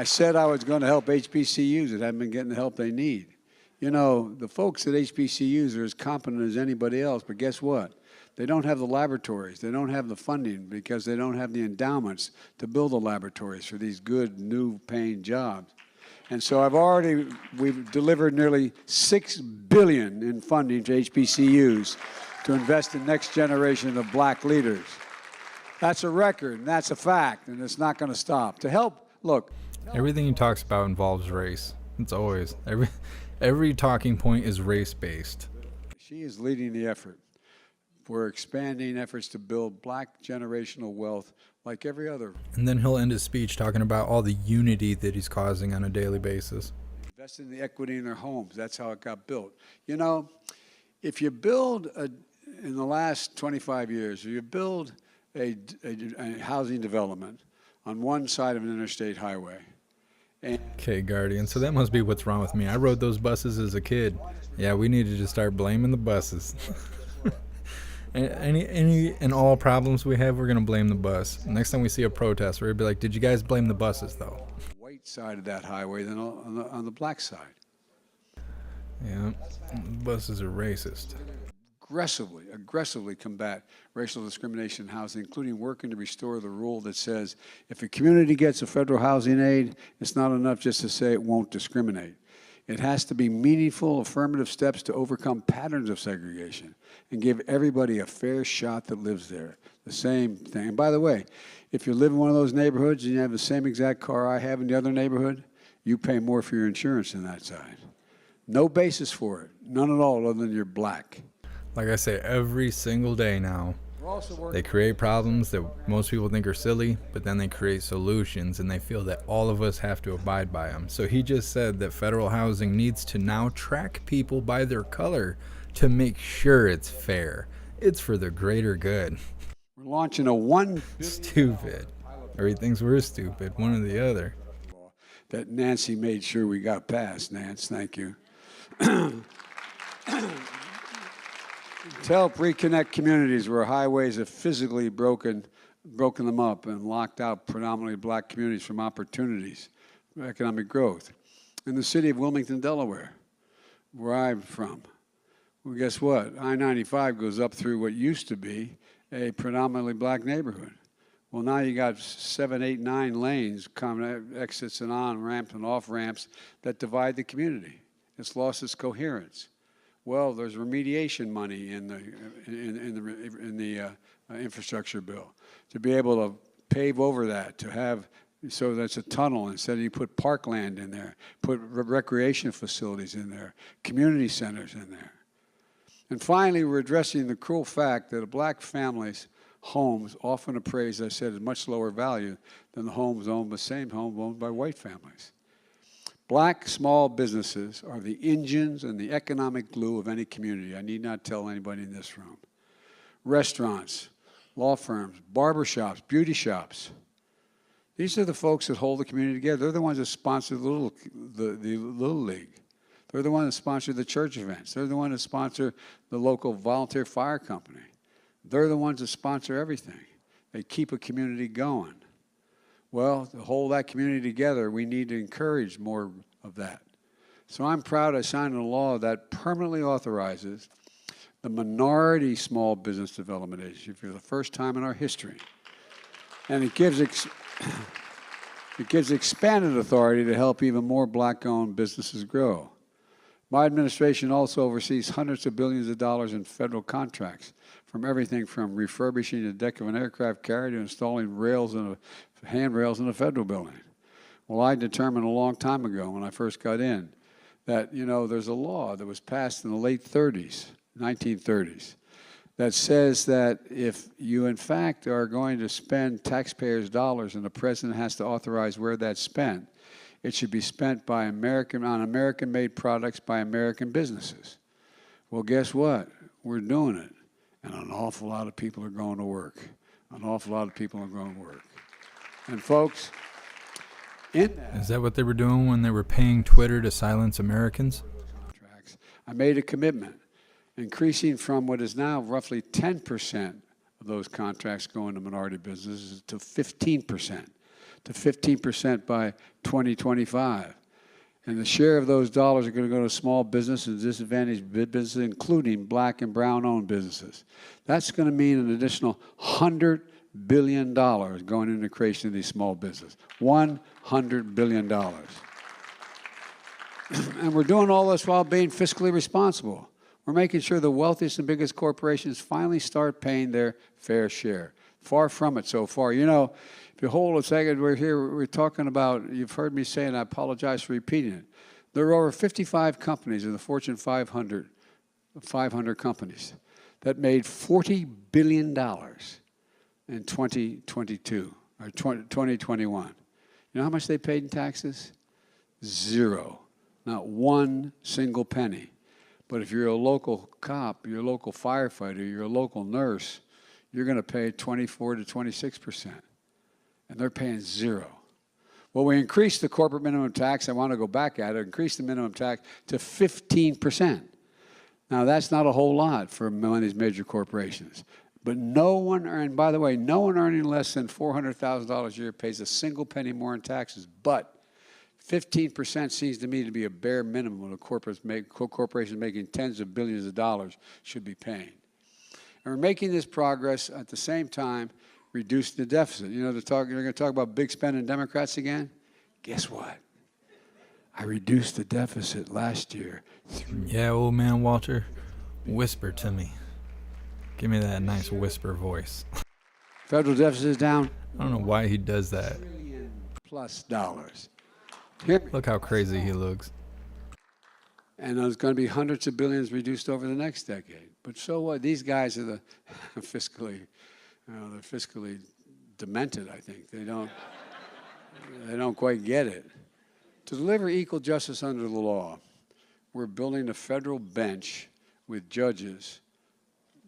said I was going to help HBCUs that haven't been getting the help they need. You know, the folks at HBCUs are as competent as anybody else, but guess what? They don't have the laboratories. They don't have the funding because they don't have the endowments to build the laboratories for these good, new paying jobs. And so we've delivered nearly $6 billion in funding to HBCUs to invest in next generation of black leaders. That's a record, and that's a fact, and it's not going to stop. To help, look. Everything he talks about involves race. It's always, every talking point is race-based. She is leading the effort. We're expanding efforts to build black generational wealth like every other. And then he'll end his speech talking about all the unity that he's causing on a daily basis. Invest in the equity in their homes. That's how it got built. You know, if you build, in the last 25 years, if you build a housing development on one side of an interstate highway. Okay, Guardian, so that must be what's wrong with me. I rode those buses as a kid. Yeah, we need to just start blaming the buses. Any and all problems we have, we're going to blame the bus. Next time we see a protest, we're going to be like, did you guys blame the buses, though? White side of that highway than on the black side. Yeah, buses are racist. Aggressively combat racial discrimination in housing, including working to restore the rule that says if a community gets a federal housing aid, it's not enough just to say it won't discriminate. It has to be meaningful, affirmative steps to overcome patterns of segregation and give everybody a fair shot that lives there. The same thing. And by the way, if you live in one of those neighborhoods and you have the same exact car I have in the other neighborhood, you pay more for your insurance than that side. No basis for it. None at all other than you're black. Like I say, every single day now, they create problems that most people think are silly, but then they create solutions, and they feel that all of us have to abide by them. So he just said that federal housing needs to now track people by their color to make sure it's fair. It's for the greater good. We're launching a $1 Stupid. Or he thinks we're stupid, one or the other. That Nancy made sure we got passed, Nance. Thank you. To help reconnect communities where highways have physically broken them up and locked out predominantly black communities from opportunities for economic growth. In the city of Wilmington, Delaware, where I'm from, well, guess what? I-95 goes up through what used to be a predominantly black neighborhood. Well, now you got 7, 8, 9 lanes, common exits and on ramps and off ramps that divide the community. It's lost its coherence. Well, there's remediation money in the infrastructure bill to be able to pave over that, to have so that's a tunnel instead of you put parkland in there, put recreation facilities in there, community centers in there. And finally, we're addressing the cruel fact that a black family's homes often appraised, as I said, at much lower value than the homes owned by white families. Black small businesses are the engines and the economic glue of any community. I need not tell anybody in this room. Restaurants, law firms, barber shops, beauty shops. These are the folks that hold the community together. They're the ones that sponsor the Little League. They're the ones that sponsor the church events. They're the ones that sponsor the local volunteer fire company. They're the ones that sponsor everything. They keep a community going. Well, to hold that community together, we need to encourage more of that. So I'm proud I signed a law that permanently authorizes the Minority Small Business Development Agency for the first time in our history. And it gives expanded authority to help even more black-owned businesses grow. My administration also oversees hundreds of billions of dollars in federal contracts, from everything from refurbishing the deck of an aircraft carrier to installing handrails in a federal building. Well, I determined a long time ago when I first got in that, you know, there's a law that was passed in the late 30s, 1930s, that says that if you, in fact, are going to spend taxpayers' dollars and the president has to authorize where that's spent, it should be spent by on American-made products by American businesses. Well, guess what? We're doing it. And an awful lot of people are going to work. An awful lot of people are going to work. And folks, in that... Is that what they were doing when they were paying Twitter to silence Americans? I made a commitment, increasing from what is now roughly 10% of those contracts going to minority businesses to 15%. To 15% by 2025. And the share of those dollars are going to go to small business and disadvantaged businesses, including black and brown-owned businesses. That's going to mean an additional $100 billion going into the creation of these small businesses. $100 billion. And we're doing all this while being fiscally responsible. We're making sure the wealthiest and biggest corporations finally start paying their fair share. Far from it so far. You know, if you hold a second, we're talking about, you've heard me say, and I apologize for repeating it, there are over 55 companies in the Fortune 500 companies that made $40 billion in 2022, or 2021. You know how much they paid in taxes? Zero. Not one single penny. But if you're a local cop, you're a local firefighter, you're a local nurse, you're going to pay 24 to 26%. And they're paying zero. Well, we increased the corporate minimum tax. I want to go back at it. Increased the minimum tax to 15%. Now, that's not a whole lot for one of these major corporations. But no one, and by the way, no one earning less than $400,000 a year pays a single penny more in taxes. But 15% seems to me to be a bare minimum when a corporation making tens of billions of dollars should be paying. And we're making this progress at the same time, reduce the deficit. You know, you're going to talk about big spending Democrats again? Guess what? I reduced the deficit last year. Yeah, old man Walter, whisper to me. Give me that nice whisper voice. Federal deficit is down. I don't know why he does that. $1 trillion+. Look how crazy he looks. And there's going to be hundreds of billions reduced over the next decade. But so what? These guys are the fiscally, they're fiscally demented, I think. They don't quite get it. To deliver equal justice under the law, we're building a federal bench with judges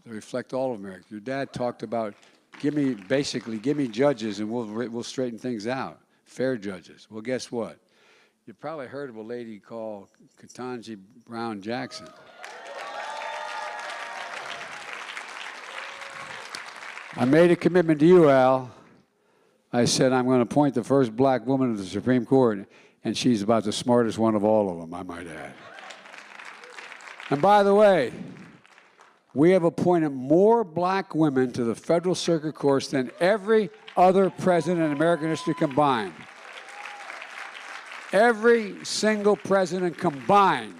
that reflect all of America. Your dad talked about, give me judges and we'll straighten things out. Fair judges. Well, guess what? You probably heard of a lady called Ketanji Brown Jackson. I made a commitment to you, Al. I said I'm going to appoint the first black woman to the Supreme Court, and she's about the smartest one of all of them, I might add. And by the way, we have appointed more black women to the federal circuit courts than every other president in American history combined. Every single president combined.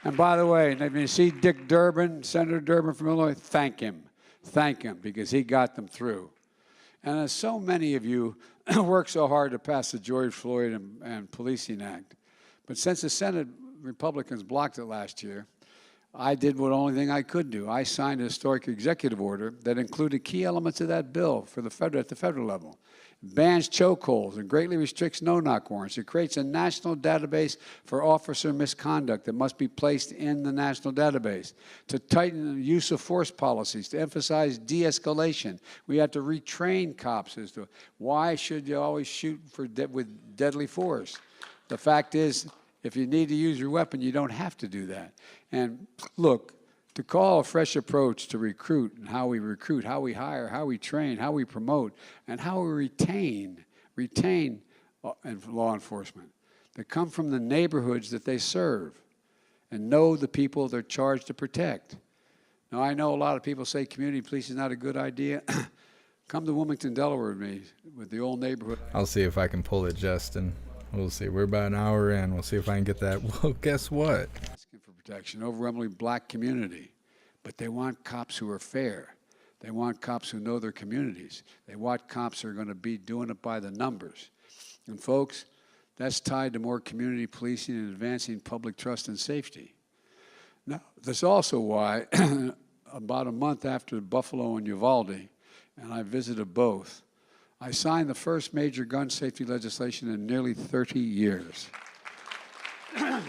And by the way, if you see Dick Durbin, Senator Durbin from Illinois, thank him. Thank him, because he got them through. And as so many of you worked so hard to pass the George Floyd and Policing Act, but since the Senate Republicans blocked it last year, I did what only thing I could do. I signed a historic executive order that included key elements of that bill for the at the federal level. It bans chokeholds and greatly restricts no-knock warrants. It creates a national database for officer misconduct that must be placed in the national database. To tighten the use of force policies, to emphasize de-escalation. We have to retrain cops as to why should you always shoot with deadly force. The fact is, if you need to use your weapon, you don't have to do that. And look, to call a fresh approach to recruit and how we recruit, how we hire, how we train, how we promote, and how we retain law enforcement that come from the neighborhoods that they serve and know the people they're charged to protect. Now, I know a lot of people say community police is not a good idea. Come to Wilmington, Delaware with me, with the old neighborhood. I'll see if I can pull it, Justin. We'll see. We're about an hour in. We'll see if I can get that. Well, guess what? Asking for protection, overwhelmingly black community. But they want cops who are fair. They want cops who know their communities. They want cops who are going to be doing it by the numbers. And folks, that's tied to more community policing and advancing public trust and safety. Now, that's also why about a month after Buffalo and Uvalde, and I visited both, I signed the first major gun safety legislation in nearly 30 years. And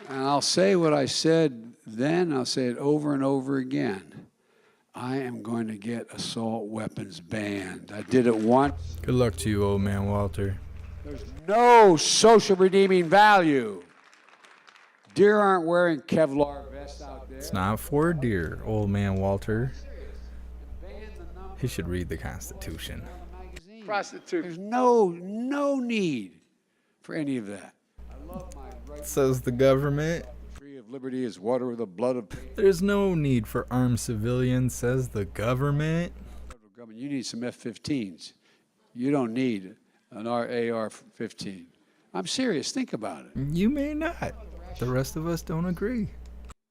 I'll say what I said then, I'll say it over and over again. I am going to get assault weapons banned. I did it once. Good luck to you, old man Walter. There's no social redeeming value. Deer aren't wearing Kevlar vests out there. It's not for deer, old man Walter. He should read the Constitution. Prostitute. There's no need for any of that. I love my right. Says the government. Tree of liberty is water with the blood of. There's no need for armed civilians, says the government. Federal government, you need some F-15s. You don't need an AR-15. I'm serious. Think about it. You may not. The rest of us don't agree.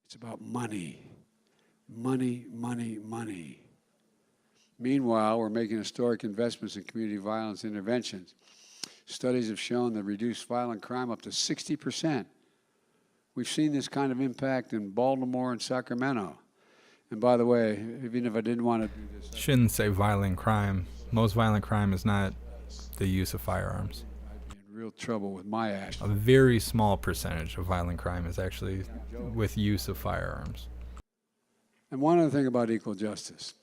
It's about money. Money, money, money. Meanwhile, we're making historic investments in community violence interventions. Studies have shown that reduced violent crime up to 60%. We've seen this kind of impact in Baltimore and Sacramento. And by the way, even if I didn't want to do this, Shouldn't say violent crime. Most violent crime is not the use of firearms. I'd be in real trouble with my action. A very small percentage of violent crime is actually with use of firearms. And one other thing about equal justice.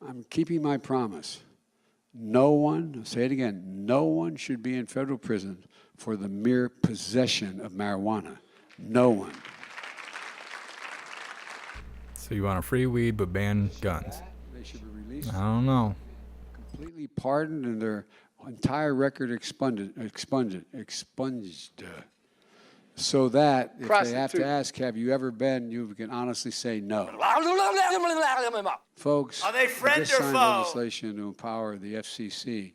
I'm keeping my promise. No one, I'll say it again, no one should be in federal prison for the mere possession of marijuana. No one. So you want to free weed but ban guns? They should be released, I don't know. completely pardoned, and their entire record expunged. So that if they have to ask, have you ever been, you can honestly say no. Folks, Are they friend I just or signed foe? legislation to empower the FCC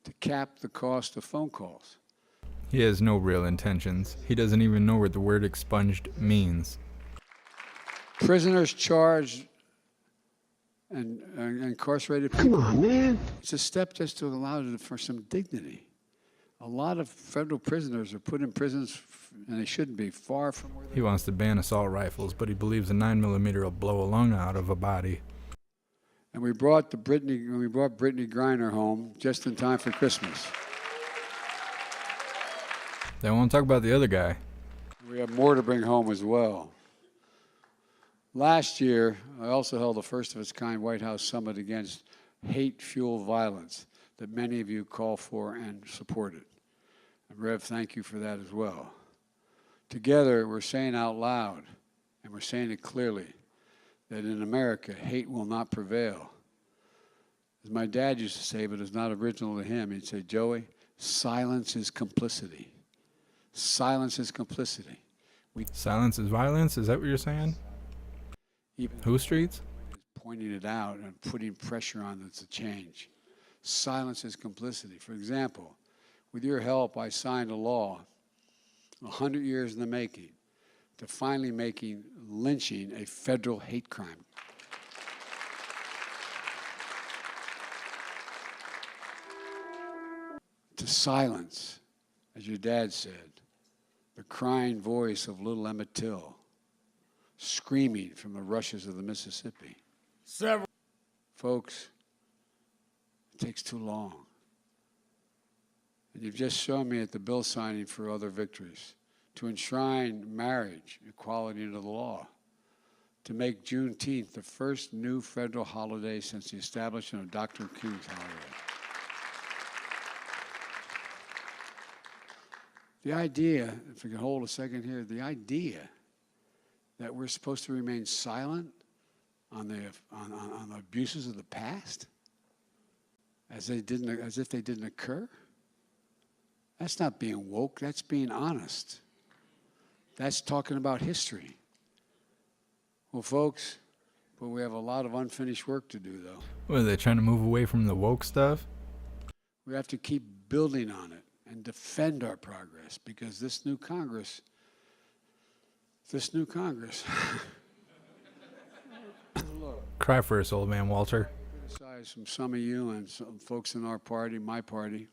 to cap the cost of phone calls. He has no real intentions. He doesn't even know what the word expunged means. Prisoners charged and incarcerated Come people. on, man. It's a step just to allow it for some dignity. A lot of federal prisoners are put in prisons, and they shouldn't be, far from where He wants to ban assault rifles, but he believes a 9mm will blow a lung out of a body. And we brought Brittany Griner home just in time for Christmas. They won't talk about the other guy. We have more to bring home as well. Last year, I also held the first of its kind White House summit against hate-fueled violence that many of you called for and supported. And Rev, thank you for that as well. Together, we're saying out loud, and we're saying it clearly, that in America, hate will not prevail. As my dad used to say, but it's not original to him, he'd say, Joey, silence is complicity. Silence is complicity. Silence is violence? Is that what you're saying? Even Who streets? pointing it out and putting pressure on it to change. Silence is complicity. For example, with your help, I signed a law, 100 years in the making, to finally making lynching a federal hate crime. To silence, as your dad said, the crying voice of little Emmett Till, screaming from the rushes of the Mississippi. Several. Folks, it takes too long. And you've just shown me at the bill signing for other victories to enshrine marriage equality into the law, to make Juneteenth the first new federal holiday since the establishment of Dr. King's holiday. The idea, if we can hold a second here, the idea that we're supposed to remain silent on the abuses of the past, as if they didn't occur, that's not being woke, that's being honest. That's talking about history. Well, folks, but we have a lot of unfinished work to do, though. What, are they trying to move away from the woke stuff? We have to keep building on it and defend our progress, because this new Congress, Cry for us, old man Walter. criticize from some of you and some folks in our party, my party,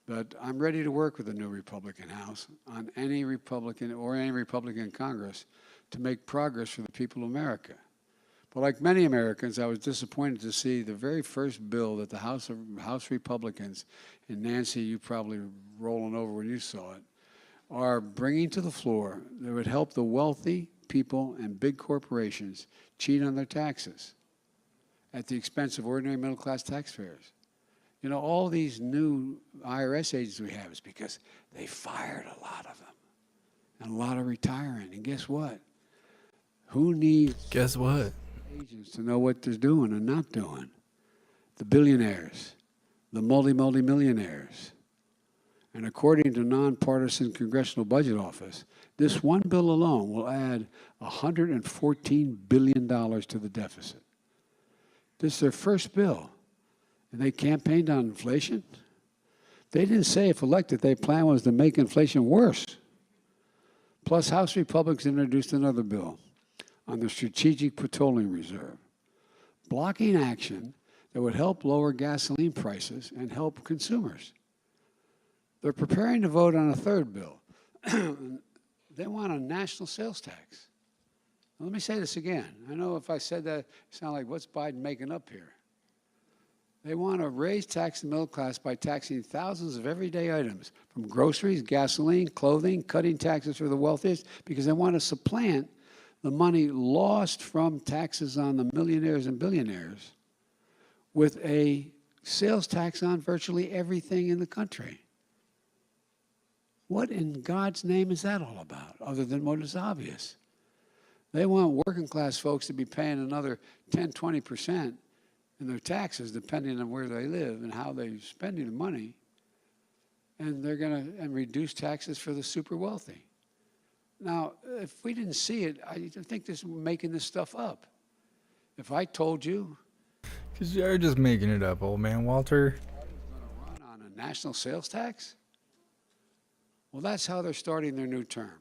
but I'm ready to work with the new Republican House on any Republican or any Republican Congress to make progress for the people of America. But like many Americans, I was disappointed to see the very first bill that the House Republicans, and Nancy, you probably rolling over when you saw it, are bringing to the floor that would help the wealthy people and big corporations cheat on their taxes at the expense of ordinary middle-class taxpayers. You know, all these new IRS agents we have is because they fired a lot of them and a lot of retiring. And guess what? Who needs agents to know what they're doing and not doing? The billionaires, the multi-millionaires. And according to nonpartisan Congressional Budget Office, this one bill alone will add $114 billion to the deficit. This is their first bill, and they campaigned on inflation. They didn't say if elected their plan was to make inflation worse. Plus, House Republicans introduced another bill on the Strategic Petroleum Reserve, blocking action that would help lower gasoline prices and help consumers. They're preparing to vote on a third bill. They want a national sales tax. Now, let me say this again. I know if I said that, it sounds like, what's Biden making up here? They want to raise tax the middle class by taxing thousands of everyday items, from groceries, gasoline, clothing, cutting taxes for the wealthiest, because they want to supplant the money lost from taxes on the millionaires and billionaires with a sales tax on virtually everything in the country. What in God's name is that all about, other than what is obvious? They want working class folks to be paying another 10, 20% in their taxes, depending on where they live and how they're spending the money. And they're going to reduce taxes for the super wealthy. Now, if we didn't see it, I think this making this stuff up. If I told you, Because you're just making it up, old man Walter. going to run on a national sales tax, well, that's how they're starting their new term.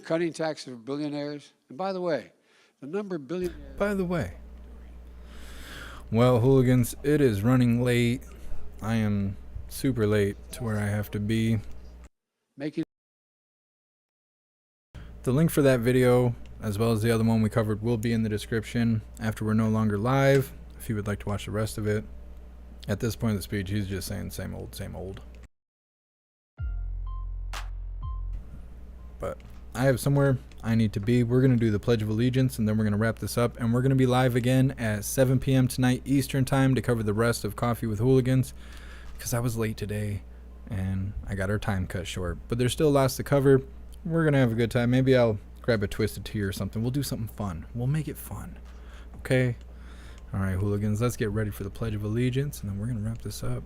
Cutting taxes for billionaires. And by the way, the number of billionaires... Well, hooligans, it is running late. I am super late to where I have to be. Making The link for that video, as well as the other one we covered, will be in the description after we're no longer live, if you would like to watch the rest of it. At this point of the speech, he's just saying same old, same old. But I have somewhere I need to be. We're going to do the Pledge of Allegiance, and then we're going to wrap this up. And we're going to be live again at 7 p.m. tonight Eastern Time to cover the rest of Coffee with Hooligans, because I was late today, and I got our time cut short. But there's still lots to cover. We're going to have a good time. Maybe I'll grab a Twisted Tea or something. We'll do something fun. We'll make it fun. Okay? All right, hooligans, let's get ready for the Pledge of Allegiance, and then we're going to wrap this up.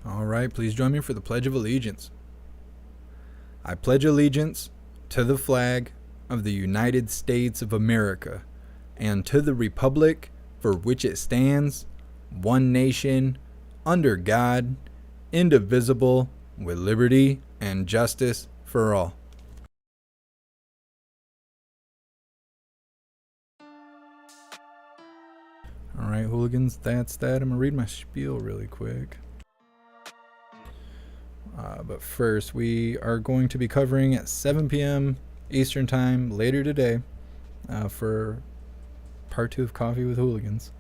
All right, please join me for the Pledge of Allegiance. I pledge allegiance to the flag of the United States of America and to the republic for which it stands, one nation, under God, indivisible, with liberty and justice for all. All right, hooligans, that's that. I'm going to read my spiel really quick. But first, we are going to be covering at 7 p.m. Eastern Time later today for part 2 of Coffee with Hooligans.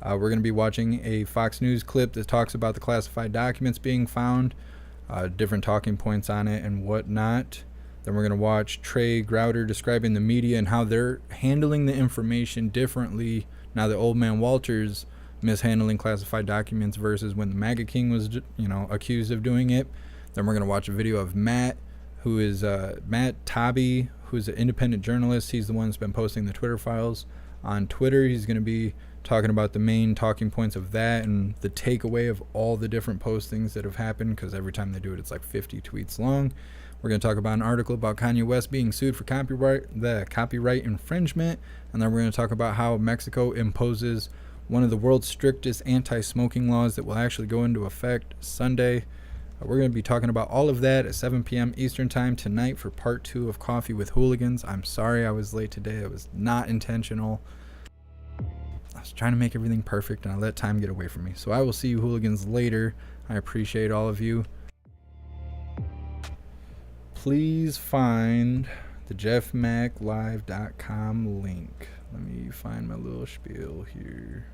We're going to be watching a Fox News clip that talks about the classified documents being found, different talking points on it and whatnot. Then we're going to watch Trey Grouder describing the media and how they're handling the information differently now that Old Man Walter's mishandling classified documents versus when the MAGA King was, accused of doing it. Then we're going to watch a video of Matt, who is Matt Taibbi, who's an independent journalist. He's the one that's been posting the Twitter files on Twitter. He's going to be talking about the main talking points of that and the takeaway of all the different postings that have happened, because every time they do it, it's like 50 tweets long. We're going to talk about an article about Kanye West being sued for copyright infringement, and then we're going to talk about how Mexico imposes one of the world's strictest anti-smoking laws that will actually go into effect Sunday. We're going to be talking about all of that at 7 p.m. Eastern Time tonight for part 2 of Coffee with Hooligans. I'm sorry I was late today. It was not intentional. I was trying to make everything perfect, and I let time get away from me. So I will see you hooligans later. I appreciate all of you. Please find the JeffMacLive.com link. Let me find my little spiel here.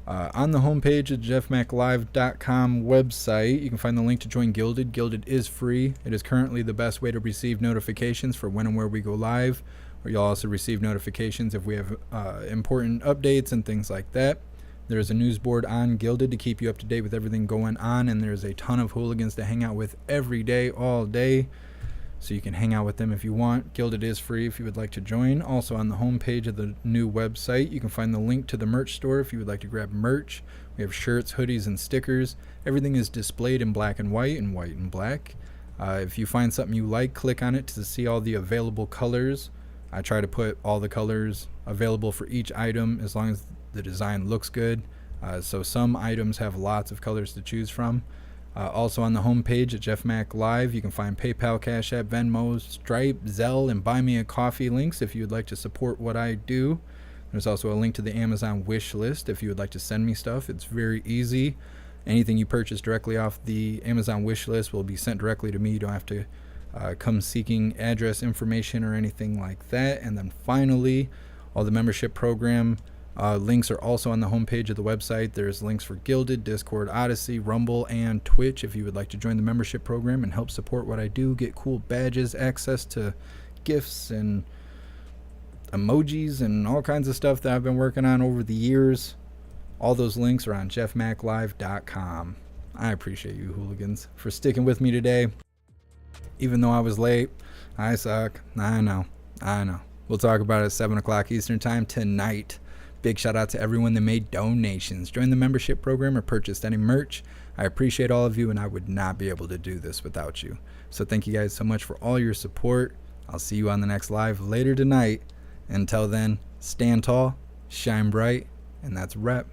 On the homepage of JeffMacLive.com website, you can find the link to join Gilded. Gilded is free. It is currently the best way to receive notifications for when and where we go live. Or you'll also receive notifications if we have important updates and things like that. There's a news board on Gilded to keep you up to date with everything going on, and there's a ton of hooligans to hang out with every day, all day. So you can hang out with them if you want. Gilded is free if you would like to join. Also on the homepage of the new website, you can find the link to the merch store if you would like to grab merch. We have shirts, hoodies, and stickers. Everything is displayed in black and white and black. If you find something you like, click on it to see all the available colors. I try to put all the colors available for each item as long as the design looks good. So some items have lots of colors to choose from. Also on the homepage at JeffMac Live, you can find PayPal, Cash App, Venmo, Stripe, Zelle, and Buy Me a Coffee links if you would like to support what I do. There's also a link to the Amazon wish list if you would like to send me stuff. It's very easy. Anything you purchase directly off the Amazon wish list will be sent directly to me. You don't have to come seeking address information or anything like that. And then finally, all the membership program links are also on the homepage of the website. There's links for Gilded, Discord, Odyssey, Rumble, and Twitch if you would like to join the membership program and help support what I do, get cool badges, access to gifts and emojis and all kinds of stuff that I've been working on over the years. All those links are on JeffMacLive.com. I appreciate you hooligans for sticking with me today. Even though I was late, I suck. I know. We'll talk about it at 7 o'clock Eastern Time tonight. Big shout out to everyone that made donations, joined the membership program, or purchased any merch. I appreciate all of you, and I would not be able to do this without you. So thank you guys so much for all your support. I'll see you on the next live later tonight. Until then, stand tall, shine bright, and that's a wrap.